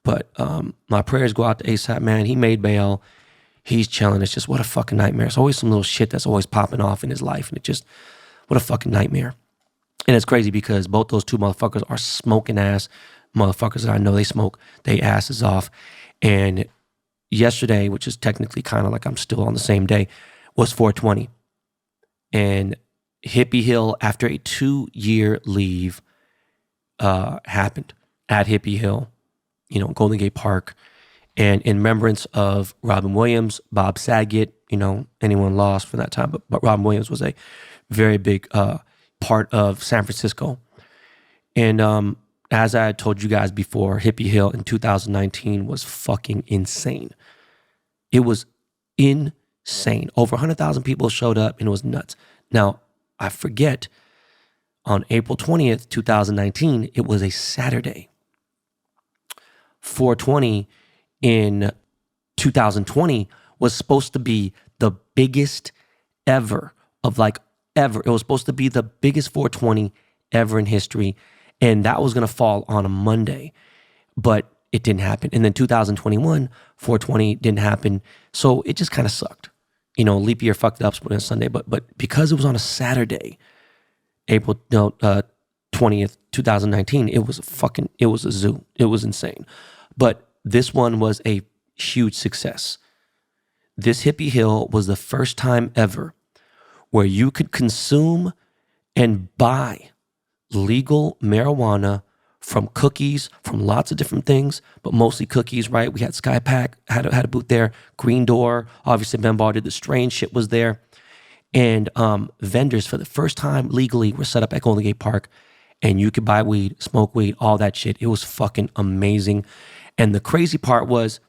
But my prayers go out to ASAP, man. He made bail. He's chilling. It's just what a fucking nightmare. It's always some little shit that's always popping off in his life. And it just, what a fucking nightmare. And it's crazy because both those two motherfuckers are smoking ass motherfuckers that I know they smoke. They asses off. And yesterday, which is technically kind of like I'm still on the same day, was 420. And Hippie Hill, after a 2-year leave, happened at Hippie Hill, Golden Gate Park. And in remembrance of Robin Williams, Bob Saget, anyone lost from that time, but Robin Williams was a very big part of San Francisco. And as I had told you guys before, Hippie Hill in 2019 was fucking insane. It was insane. Over 100,000 people showed up and it was nuts. Now, I forget, on April 20th, 2019, it was a Saturday. 420 in 2020 was supposed to be the biggest ever of ever. It was supposed to be the biggest 420 ever in history. And that was going to fall on a Monday, but it didn't happen. And then 2021, 420 didn't happen. So it just kind of sucked. Leap year fucked it up, split on Sunday. But because it was on a Saturday, April 20th, 2019, it was a zoo. It was insane. But this one was a huge success. This Hippie Hill was the first time ever where you could consume and buy legal marijuana from cookies, from lots of different things, but mostly cookies, right? We had Sky Pack, had a booth there, Green Door, obviously Ben Bar did the Strange shit was there. And vendors for the first time legally were set up at Golden Gate Park, and you could buy weed, smoke weed, all that shit. It was fucking amazing. And the crazy part was,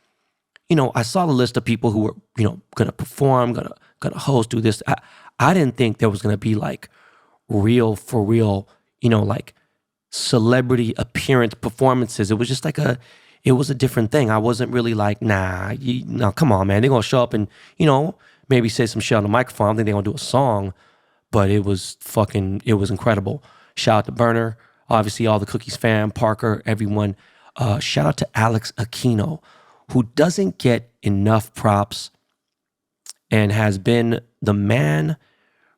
I saw the list of people who were, gonna perform, gonna host, do this. I didn't think there was gonna be like real, for real, like celebrity appearance performances. It was just like it was a different thing. I wasn't really like, no, come on, man. They're gonna show up and, maybe say some shit on the microphone. I don't think they're gonna do a song, but it was incredible. Shout out to Burner, obviously all the Cookies fam, Parker, everyone. Shout out to Alex Aquino, who doesn't get enough props and has been the man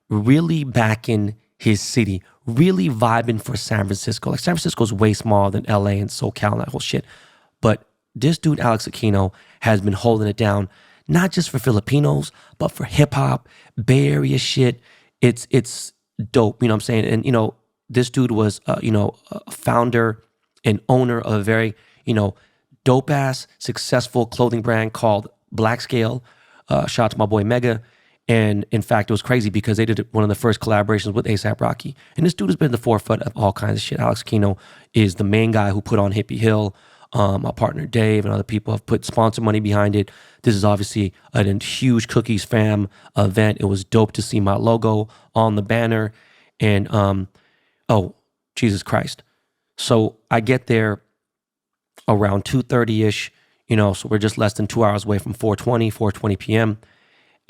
really back in his city, really vibing for San Francisco. Like San Francisco's way smaller than LA and SoCal and that whole shit. But this dude, Alex Aquino, has been holding it down, not just for Filipinos, but for hip hop, Bay Area shit. It's dope, you know what I'm saying? And, you know, this dude was, a founder and owner of a very, dope ass, successful clothing brand called Black Scale. Shout out to my boy Mega. And in fact, it was crazy because they did one of the first collaborations with A$AP Rocky. And this dude has been at the forefront of all kinds of shit. Alex Aquino is the main guy who put on Hippie Hill. My partner Dave and other people have put sponsor money behind it. This is obviously a huge Cookies fam event. It was dope to see my logo on the banner. And, oh, Jesus Christ. So I get there around 2:30-ish, so we're just less than 2 hours away from 4:20 p.m.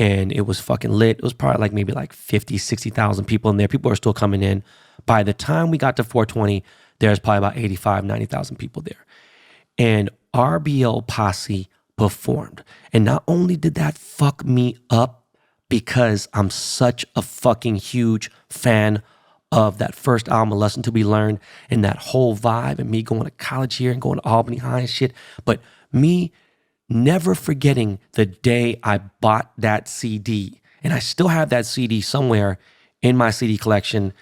And it was fucking lit. It was probably maybe 50, 60,000 people in there. People are still coming in. By the time we got to 4:20, there's probably about 85, 90,000 people there. And RBL Posse performed. And not only did that fuck me up because I'm such a fucking huge fan of that first album, A Lesson to Be Learned, and that whole vibe, and me going to college here and going to Albany High and shit, but me never forgetting the day I bought that CD. And I still have that CD somewhere in my CD collection.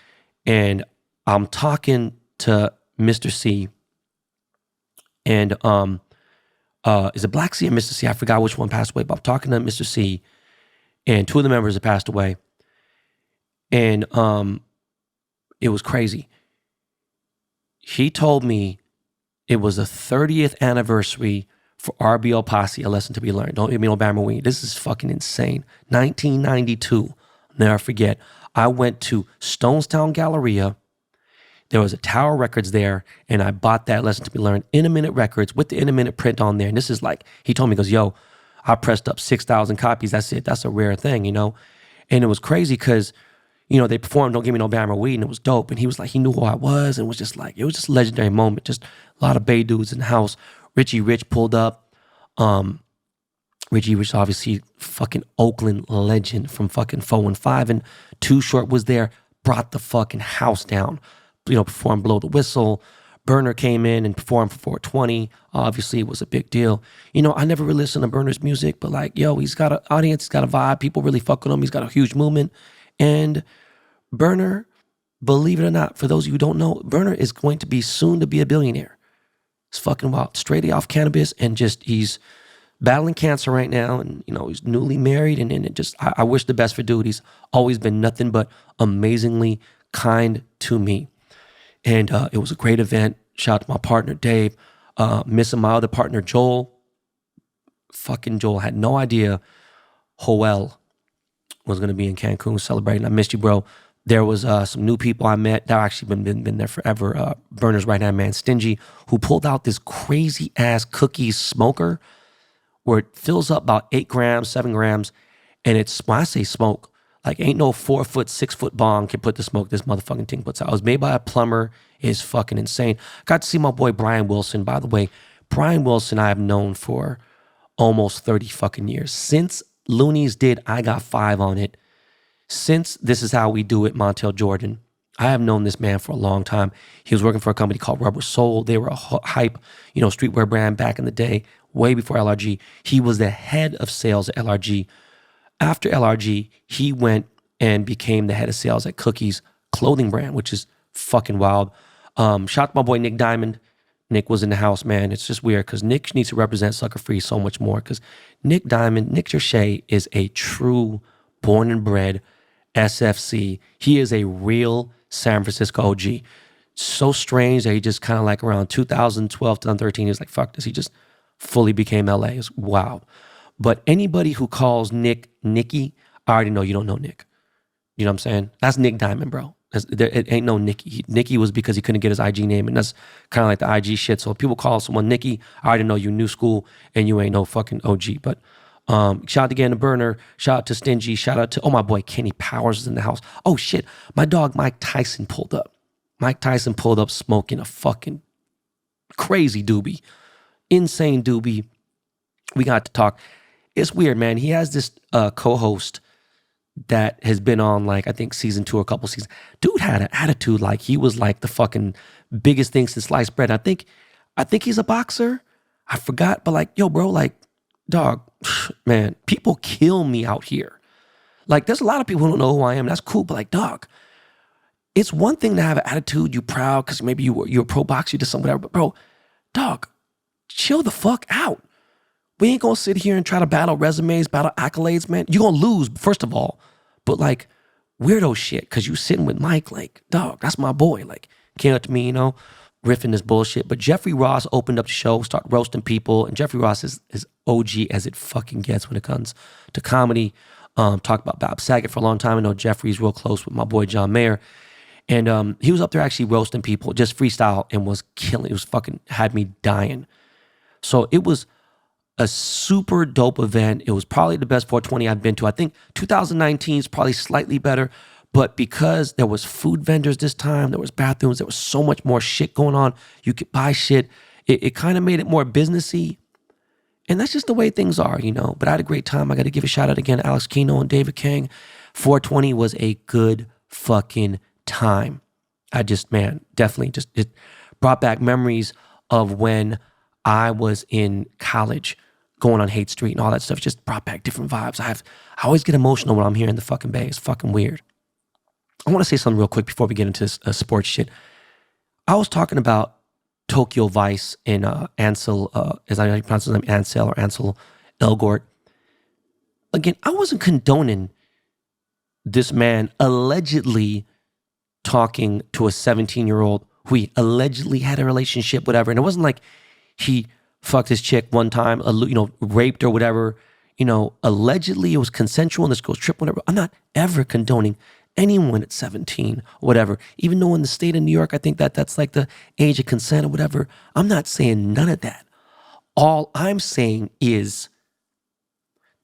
And I'm talking to Mr. C. And is it Black C or Mr. C? I forgot which one passed away, but I'm talking to Mr. C. And two of the members have passed away. And it was crazy. He told me it was the 30th anniversary for RBL Posse, A Lesson to Be Learned. Don't give me no Bama Weed. This is fucking insane. 1992. Never forget. I went to Stonestown Galleria. There was a Tower Records there, and I bought that Lesson to Be Learned In a Minute Records with the In a Minute print on there. And this is he told me, he goes, yo, I pressed up 6,000 copies. That's it. That's a rare thing, And it was crazy because, they performed Don't Give Me No Bama Weed, and it was dope. And he was he knew who I was, and it was just a legendary moment. Just a lot of Bay dudes in the house. Richie Rich pulled up. Richie Rich, obviously, fucking Oakland legend from fucking 415. And Too Short was there, brought the fucking house down. Performed Blow the Whistle. Burner came in and performed for 420. Obviously, it was a big deal. I never really listened to Burner's music, but he's got an audience, he's got a vibe. People really fuck with him. He's got a huge movement. And Burner, believe it or not, for those of you who don't know, Burner is going to be soon to be a billionaire. It's fucking wild. Straight off cannabis, and he's battling cancer right now, and he's newly married, and I wish the best for dude. He's always been nothing but amazingly kind to me. And it was a great event. Shout out to my partner Dave, missing my other partner Joel. Fucking Joel had no idea Joel was gonna be in Cancun celebrating. I missed you, bro. There was some new people I met that actually been there forever. Burner's right-hand man, Stingy, who pulled out this crazy-ass cookies smoker where it fills up about 8 grams, 7 grams, and when I say smoke, ain't no 4-foot, 6-foot bong can put the smoke this motherfucking thing puts out. It was made by a plumber. It's fucking insane. Got to see my boy Brian Wilson, by the way. Brian Wilson I have known for almost 30 fucking years. Since Loonies did I Got 5 on it, since This Is How We Do It, Montel Jordan, I have known this man for a long time. He was working for a company called Rubber Soul. They were a hype, streetwear brand back in the day, way before LRG. He was the head of sales at LRG. After LRG, he went and became the head of sales at Cookies clothing brand, which is fucking wild. Shout out to my boy Nick Diamond. Nick was in the house, man. It's just weird because Nick needs to represent Sucker Free so much more because Nick Jershey is a true born and bred SFC. He is a real San Francisco OG. So strange that he just kind of around 2012, 2013, he's fuck this. He just fully became LA. It's wild. But anybody who calls Nick Nicky, I already know you don't know Nick. You know what I'm saying? That's Nick Diamond, bro. It ain't no Nicky. Nicky was because he couldn't get his IG name, and that's kind of like the IG shit. So if people call someone Nicky, I already know you new school and you ain't no fucking OG. But shout out again to Burner. Shout out to Stingy. Shout out to, my boy Kenny Powers is in the house. Oh shit, my dog Mike Tyson pulled up. Mike Tyson pulled up smoking a fucking crazy doobie. Insane doobie. We got to talk. it's weird, man. He has this co-host that has been on like, I think season 2 or a couple seasons. Dude had an attitude like he was like the fucking biggest thing since sliced bread. I think he's a boxer. I forgot, but like, yo, bro, like, dog, man, people kill me out here. Like, there's a lot of people who don't know who I am. That's cool, but like, dog, it's one thing to have an attitude, you proud because maybe you're a pro boxer, you did something, whatever, but bro, dog, chill the fuck out. We ain't gonna sit here and try to battle resumes, battle accolades, man. You're gonna lose, first of all. But like, weirdo shit, because you sitting with Mike, like, dog, that's my boy. Like, came up to me, riffing this bullshit. But Jeffrey Ross opened up the show, started roasting people. And Jeffrey Ross is OG as it fucking gets when it comes to comedy. Talked about Bob Saget for a long time. I know Jeffrey's real close with my boy John Mayer. And he was up there actually roasting people, just freestyle, and was killing. It was fucking, had me dying. So it was a super dope event. It was probably the best 420 I've been to. I think 2019 is probably slightly better, but because there was food vendors this time, there was bathrooms, there was so much more shit going on. You could buy shit. It kind of made it more businessy. And that's just the way things are, But I had a great time. I got to give a shout out again to Alex Kino and David King. 420 was a good fucking time. I just, man, definitely just, it brought back memories of when I was in college, going on Hate Street and all that stuff. Just brought back different vibes. I always get emotional when I'm here in the fucking Bay. It's fucking weird. I want to say something real quick before we get into this sports shit. I was talking about Tokyo Vice and Ansel, as I pronounce his name, Ansel or Ansel Elgort. Again, I wasn't condoning this man allegedly talking to a 17-year-old who he allegedly had a relationship, whatever. And it wasn't like he fucked his chick one time, raped or whatever. Allegedly it was consensual and this girl's tripping, whatever. I'm not ever condoning anyone at 17 or whatever. Even though in the state of New York, I think that's like the age of consent or whatever. I'm not saying none of that. All I'm saying is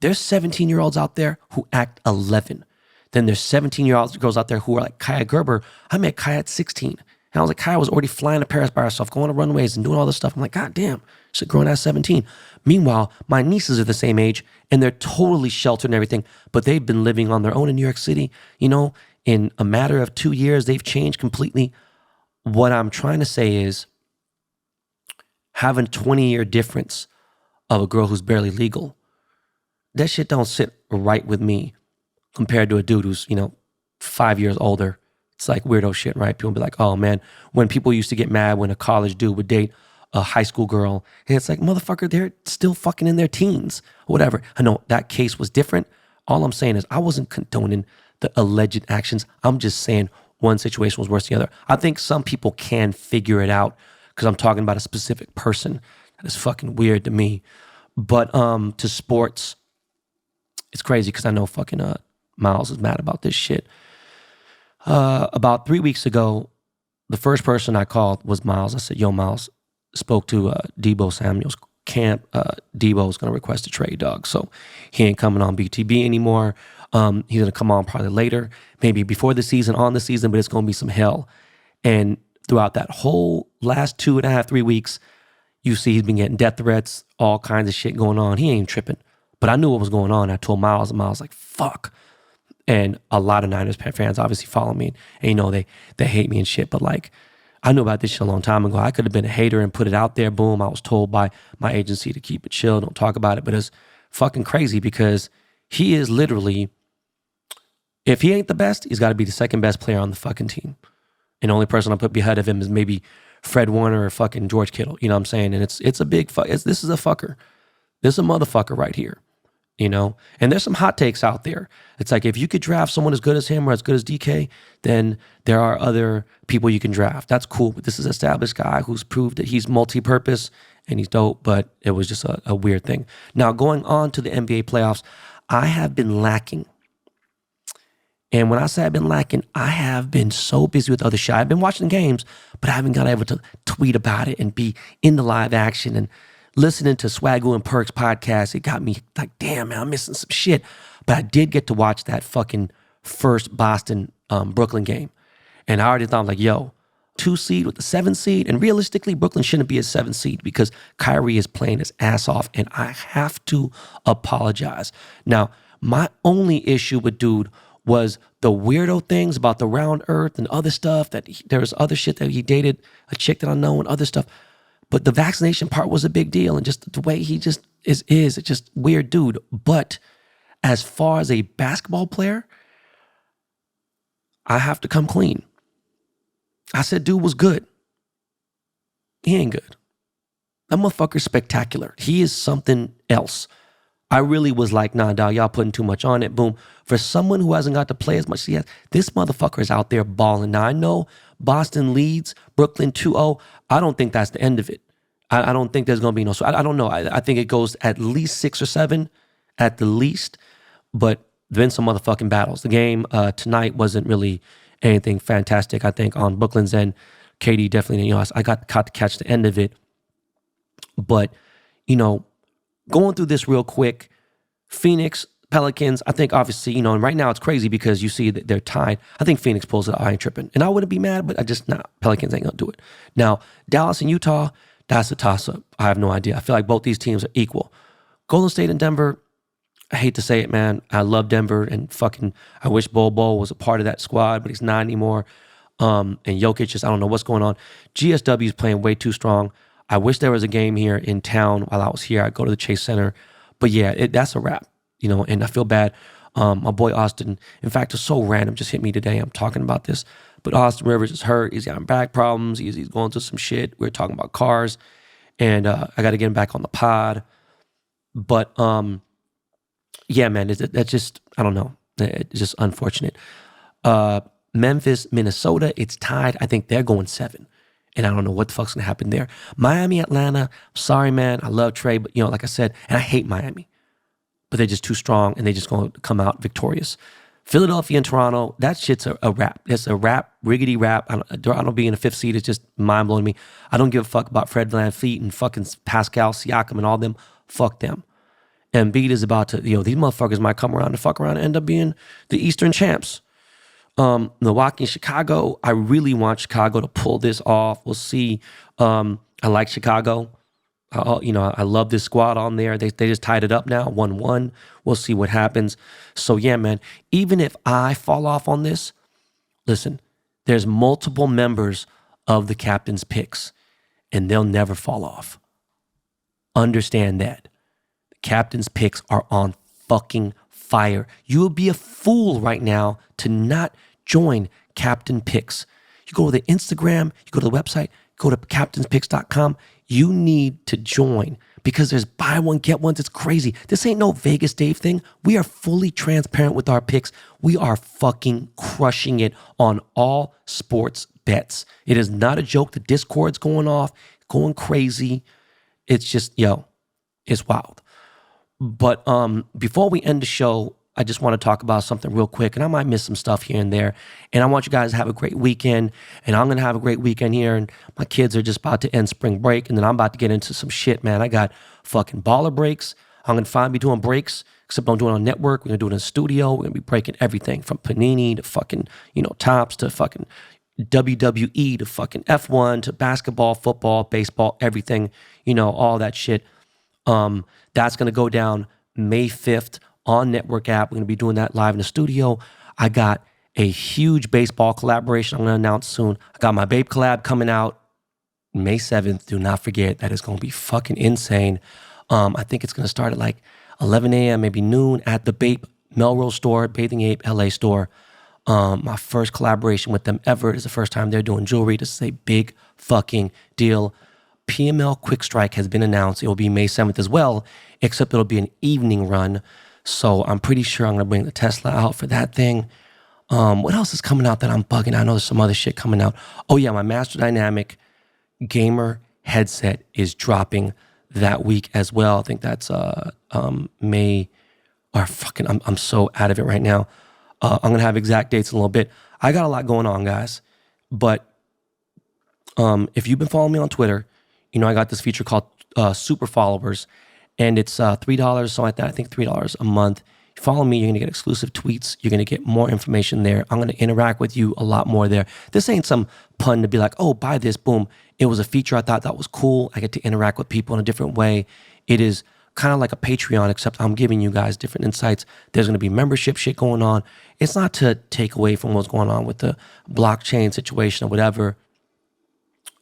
there's 17-year-olds out there who act 11. Then there's 17-year-old girls out there who are like Kaya Gerber. I met Kaya at 16. And I was like, Kaya was already flying to Paris by herself, going to runways and doing all this stuff. I'm like, God damn, she's growing at 17. Meanwhile, my nieces are the same age and they're totally sheltered and everything, but they've been living on their own in New York City. In a matter of 2 years, they've changed completely. What I'm trying to say is having a 20-year difference of a girl who's barely legal, that shit don't sit right with me compared to a dude who's, 5 years older. It's like weirdo shit, right? People be like, oh man, when people used to get mad when a college dude would date a high school girl, and it's like, motherfucker, they're still fucking in their teens, whatever. I know that case was different. All I'm saying is I wasn't condoning the alleged actions. I'm just saying one situation was worse than the other. I think some people can figure it out because I'm talking about a specific person. That is fucking weird to me. But to sports, it's crazy because I know fucking Miles is mad about this shit. About 3 weeks ago, the first person I called was Miles. I said, yo, Miles, spoke to Debo Samuel's camp. Debo's going to request a trade, dog. So he ain't coming on BTB anymore. He's going to come on probably later, maybe before the season, on the season, but it's going to be some hell. And throughout that whole last 2.5, 3 weeks, you see he's been getting death threats, all kinds of shit going on. He ain't tripping. But I knew what was going on. I told Miles, and Miles like, fuck. And a lot of Niners fans obviously follow me. And they hate me and shit. But like, I knew about this shit a long time ago. I could have been a hater and put it out there. Boom. I was told by my agency to keep it chill. Don't talk about it. But it's fucking crazy because he is literally, if he ain't the best, he's got to be the second best player on the fucking team. And the only person I'll put ahead of him is maybe Fred Warner or fucking George Kittle. You know what I'm saying? And it's a big fuck. This is a fucker. This is a motherfucker right here. And there's some hot takes out there. It's like, if you could draft someone as good as him or as good as DK, then there are other people you can draft. That's cool. But this is an established guy who's proved that he's multi-purpose and he's dope, but it was just a weird thing. Now, going on to the NBA playoffs, I have been lacking. And when I say I've been lacking, I have been so busy with other shit. I've been watching games, but I haven't got able to tweet about it and be in the live action and listening to Swagoo and Perks podcast. It got me like, damn, man, I'm missing some shit. But I did get to watch that fucking first Boston Brooklyn game. And I already thought, like, yo, 2 seed with the 7 seed. And realistically, Brooklyn shouldn't be a 7 seed because Kyrie is playing his ass off. And I have to apologize. Now, my only issue with dude was the weirdo things about the round earth and other stuff there was other shit that he dated a chick that I know and other stuff. But the vaccination part was a big deal. And just the way he just is it's just weird dude. But as far as a basketball player, I have to come clean. I said dude was good. He ain't good. That motherfucker's spectacular. He is something else. I really was like, nah, dog, y'all putting too much on it. Boom. For someone who hasn't got to play as much as he has, this motherfucker is out there balling. Now, I know Boston leads, Brooklyn 2-0. I don't think that's the end of it. I don't think there's going to be no... So I don't know. I think it goes at least 6 or 7 at the least. But there's been some motherfucking battles. The game tonight wasn't really anything fantastic, I think, on Brooklyn's end. KD definitely, I got to catch the end of it. But, going through this real quick, Phoenix, Pelicans, I think obviously, and right now it's crazy because you see that they're tied. I think Phoenix pulls it out. I ain't tripping. And I wouldn't be mad, but Pelicans ain't going to do it. Now, Dallas and Utah, that's a toss-up. I have no idea. I feel like both these teams are equal. Golden State and Denver, I hate to say it, man. I love Denver and I wish Bol was a part of that squad, but he's not anymore. And Jokic just, I don't know what's going on. GSW is playing way too strong. I wish there was a game here in town while I was here. I'd go to the Chase Center. But yeah, that's a wrap, and I feel bad. My boy Austin, in fact, it's so random, just hit me today. I'm talking about this. But Austin Rivers is hurt. He's got back problems. He's going through some shit. We were talking about cars. And I got to get him back on the pod. But yeah, man, that's just, I don't know. It's just unfortunate. Memphis, Minnesota, it's tied. I think they're going 7. And I don't know what the fuck's going to happen there. Miami, Atlanta, sorry, man. I love Trey, but, like I said, and I hate Miami. But they're just too strong, and they're just going to come out victorious. Philadelphia and Toronto, that shit's a wrap. It's a wrap, riggedy wrap. Toronto being a 5th seed is just mind-blowing me. I don't give a fuck about Fred VanVleet and fucking Pascal Siakam and all them. Fuck them. Embiid is about to, these motherfuckers might come around and fuck around and end up being the Eastern champs. Milwaukee and Chicago, I really want Chicago to pull this off. We'll see. I like Chicago. I love this squad on there. They just tied it up now, 1-1. We'll see what happens. So yeah, man, even if I fall off on this, listen, there's multiple members of the captain's picks, and they'll never fall off. Understand that. The captain's picks are on fucking fire. You would be a fool right now to not join Captain Picks. You go to the Instagram, you go to the website, go to captainspicks.com. You need to join because there's buy one, get ones. It's crazy. This ain't no Vegas Dave thing. We are fully transparent with our picks. We are fucking crushing it on all sports bets. It is not a joke. The Discord's going off, going crazy. It's just, it's wild. But before we end the show, I just want to talk about something real quick, and I might miss some stuff here and there. And I want you guys to have a great weekend, and I'm going to have a great weekend here. And my kids are just about to end spring break, and then I'm about to get into some shit, man. I got fucking baller breaks. I'm going to finally be doing breaks, except I'm doing it on network. We're going to do it in the studio. We're going to be breaking everything from Panini to fucking, Tops to fucking WWE to fucking F1 to basketball, football, baseball, everything, all that shit. That's going to go down May 5th on Network app. We're going to be doing that live in the studio. I got a huge baseball collaboration I'm going to announce soon. I got my Babe collab coming out May 7th. Do not forget. That is going to be fucking insane. I think it's going to start at like 11 a.m., maybe noon at the Babe Melrose store, Bathing Ape LA store. My first collaboration with them ever. It's the first time they're doing jewelry. This is a big fucking deal. PML Quick Strike has been announced. It will be May 7th as well, except it'll be an evening run. So I'm pretty sure I'm going to bring the Tesla out for that thing. What else is coming out that I'm bugging? I know there's some other shit coming out. Oh yeah, my Master Dynamic gamer headset is dropping that week as well. I think that's May, or fucking, I'm so out of it right now. I'm going to have exact dates in a little bit. I got a lot going on, guys. But if you've been following me on Twitter, I got this feature called Super Followers. And it's $3, something like that. I think $3 a month. Follow me, you're going to get exclusive tweets. You're going to get more information there. I'm going to interact with you a lot more there. This ain't some pun to be like, oh, buy this, boom. It was a feature I thought that was cool. I get to interact with people in a different way. It is kind of like a Patreon, except I'm giving you guys different insights. There's going to be membership shit going on. It's not to take away from what's going on with the blockchain situation or whatever.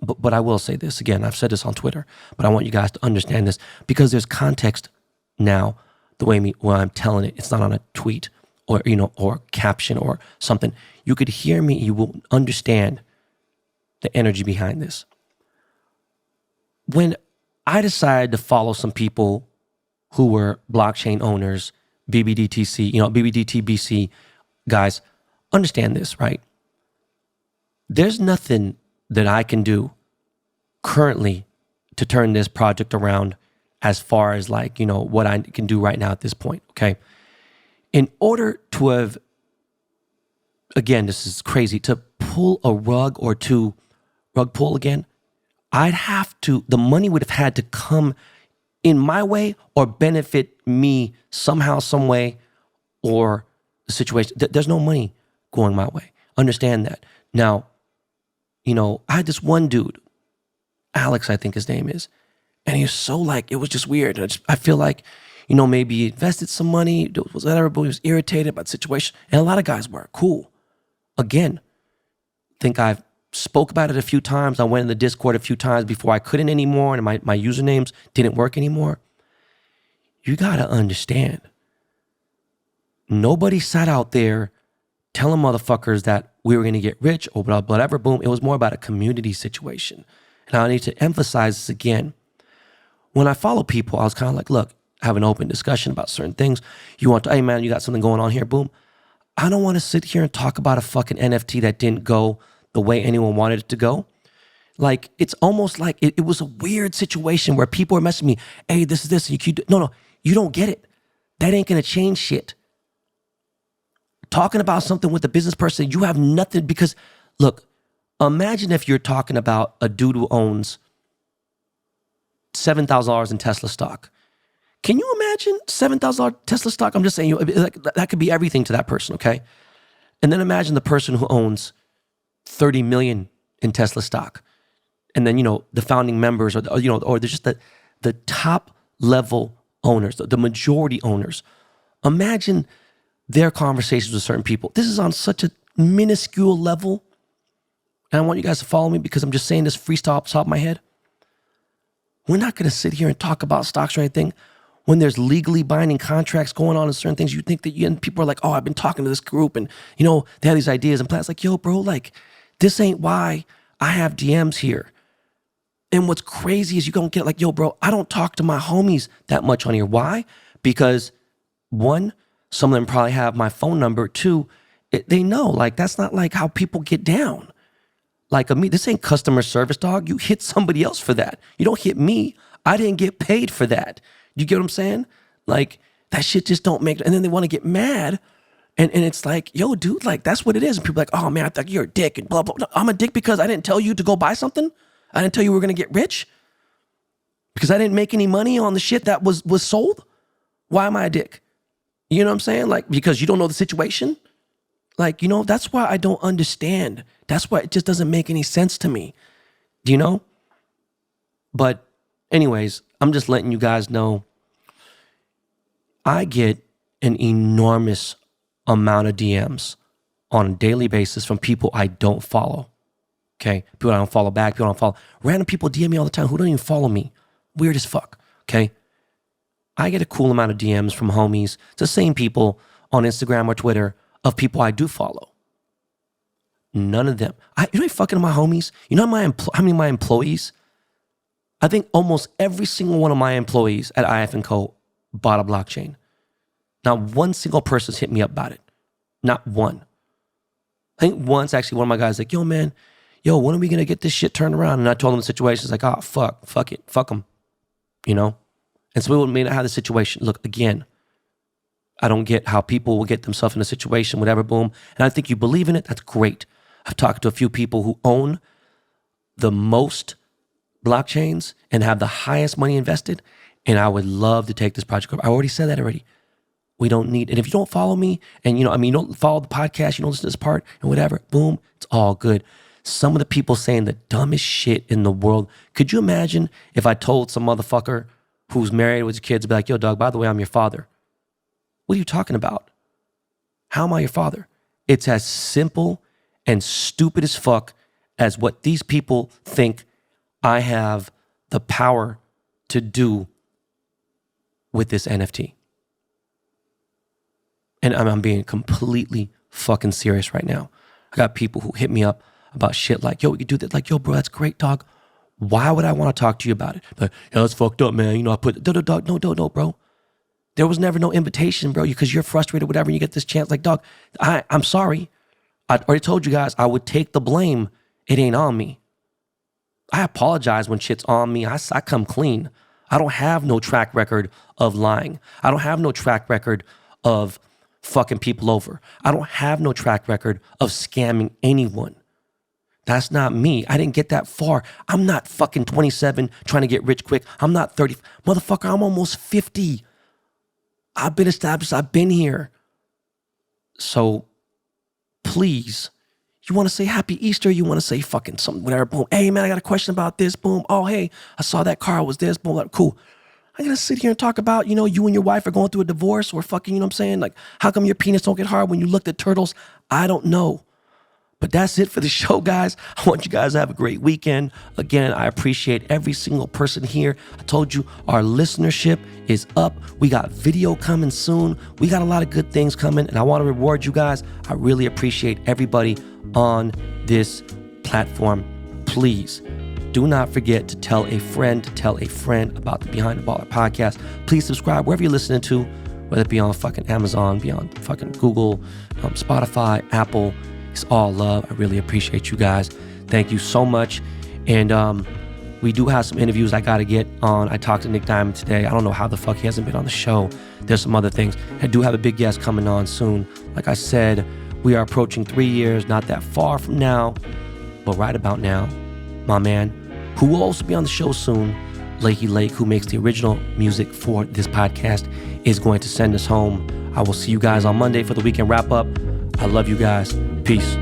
But I will say this again. I've said this on Twitter, but I want you guys to understand this because there's context now. The way I'm telling it, it's not on a tweet or or caption or something. You could hear me. You will understand the energy behind this. When I decided to follow some people who were blockchain owners, BBDTBC guys, understand this, right? There's nothing that I can do currently to turn this project around as far as what I can do right now at this point, okay? In order to have, again, this is crazy, to pull a rug pull again, the money would have had to come in my way or benefit me somehow, some way, or the situation. There's no money going my way. Understand that. Now, I had this one dude, Alex, I think his name is, and he was so it was just weird. I feel like, maybe he invested some money, whatever, but he was irritated by the situation. And a lot of guys were cool. Again, think I've spoke about it a few times. I went in the Discord a few times before I couldn't anymore, and my usernames didn't work anymore. You got to understand, nobody sat out there telling motherfuckers that we were going to get rich or whatever, boom. It was more about a community situation. And I need to emphasize this again. When I follow people, I was kind of like, look, have an open discussion about certain things. You want to, hey man, you got something going on here, boom. I don't want to sit here and talk about a fucking NFT that didn't go the way anyone wanted it to go. It's almost like it was a weird situation where people were messaging me, hey, this is this. No, you don't get it. That ain't going to change shit. Talking about something with a business person, you have nothing because, look, imagine if you're talking about a dude who owns $7,000 in Tesla stock. Can you imagine $7,000 Tesla stock? I'm just saying, that could be everything to that person, okay? And then imagine the person who owns 30 million in Tesla stock. And then, the founding members or there's just the top level owners, the majority owners. Imagine their conversations with certain people. This is on such a minuscule level. And I want you guys to follow me because I'm just saying this freestyle off the top of my head. We're not going to sit here and talk about stocks or anything when there's legally binding contracts going on in certain things. You think that and people are like, oh, I've been talking to this group and, they have these ideas and plans. Yo, bro, this ain't why I have DMs here. And what's crazy is you don't get yo, bro, I don't talk to my homies that much on here. Why? Because one, some of them probably have my phone number. Two, they know, that's not how people get down. This ain't customer service, dog. You hit somebody else for that. You don't hit me. I didn't get paid for that. You get what I'm saying? That shit just don't make, and then they want to get mad. And it's yo, dude, that's what it is. And people are like, oh man, I thought you're a dick and blah, blah, blah. I'm a dick because I didn't tell you to go buy something. I didn't tell you we were going to get rich because I didn't make any money on the shit that was sold. Why am I a dick? You know what I'm saying? Because you don't know the situation. That's why I don't understand. That's why it just doesn't make any sense to me. Do you know? But anyways, I'm just letting you guys know I get an enormous amount of DMs on a daily basis from people I don't follow. Okay? People I don't follow back, people I don't follow. Random people DM me all the time who don't even follow me. Weird as fuck. Okay? I get a cool amount of DMs from homies. It's the same people on Instagram or Twitter of people I do follow. None of them. You know fucking my homies? You know how many of my employees? I think almost every single one of my employees at IF & Co. bought a blockchain. Not one single person's hit me up about it. Not one. I think once actually one of my guys yo man, when are we going to get this shit turned around? And I told him the situation. It's oh fuck it, fuck them. And so we may not have the situation. Look, again, I don't get how people will get themselves in a situation, whatever, boom. And I think you believe in it, that's great. I've talked to a few people who own the most blockchains and have the highest money invested, and I would love to take this project over. I already said that already. We don't need, and if you don't follow me and you don't follow the podcast, you don't listen to this part and whatever, boom, it's all good. Some of the people saying the dumbest shit in the world. Could you imagine if I told some motherfucker who's married with his kids, be like, yo, dog, by the way, I'm your father. What are you talking about? How am I your father? It's as simple and stupid as fuck as what these people think I have the power to do with this NFT. And I'm being completely fucking serious right now. I got people who hit me up about shit like, yo, we could do that. Like, yo, bro, that's great, dog. Why would I want to talk to you about it? Like, yeah, that's fucked up, man. I put, dog, no, bro. There was never no invitation, bro, because you're frustrated, whatever, and you get this chance. Like, dog, I'm sorry. I already told you guys I would take the blame. It ain't on me. I apologize when shit's on me. I come clean. I don't have no track record of lying. I don't have no track record of fucking people over. I don't have no track record of scamming anyone. That's not me. I didn't get that far. I'm not fucking 27 trying to get rich quick. I'm not 30. Motherfucker, I'm almost 50. I've been established. I've been here. So please, you want to say happy Easter? You want to say fucking something, whatever, boom. Hey, man, I got a question about this, boom. Oh, hey, I saw that car was this, boom, cool. I'm going to sit here and talk about, you and your wife are going through a divorce or fucking, what I'm saying? Like, how come your penis don't get hard when you looked at turtles? I don't know. But that's it for the show, guys. I want you guys to have a great weekend. Again, I appreciate every single person here. I told you our listenership is up. We got video coming soon. We got a lot of good things coming, and I want to reward you guys. I really appreciate everybody on this platform. Please do not forget to tell a friend about the Behind the Baller podcast. Please subscribe wherever you're listening to, whether it be on fucking Amazon, be on fucking Google, Spotify, Apple. It's all love. I really appreciate you guys. Thank you so much. And we do have some interviews I got to get on. I talked to Nick Diamond today. I don't know how the fuck he hasn't been on the show. There's some other things. I do have a big guest coming on soon. Like I said, we are approaching 3 years, not that far from now, but right about now, my man, who will also be on the show soon, Lakey Lake, who makes the original music for this podcast, is going to send us home. I will see you guys on Monday for the weekend wrap up. I love you guys. Peace.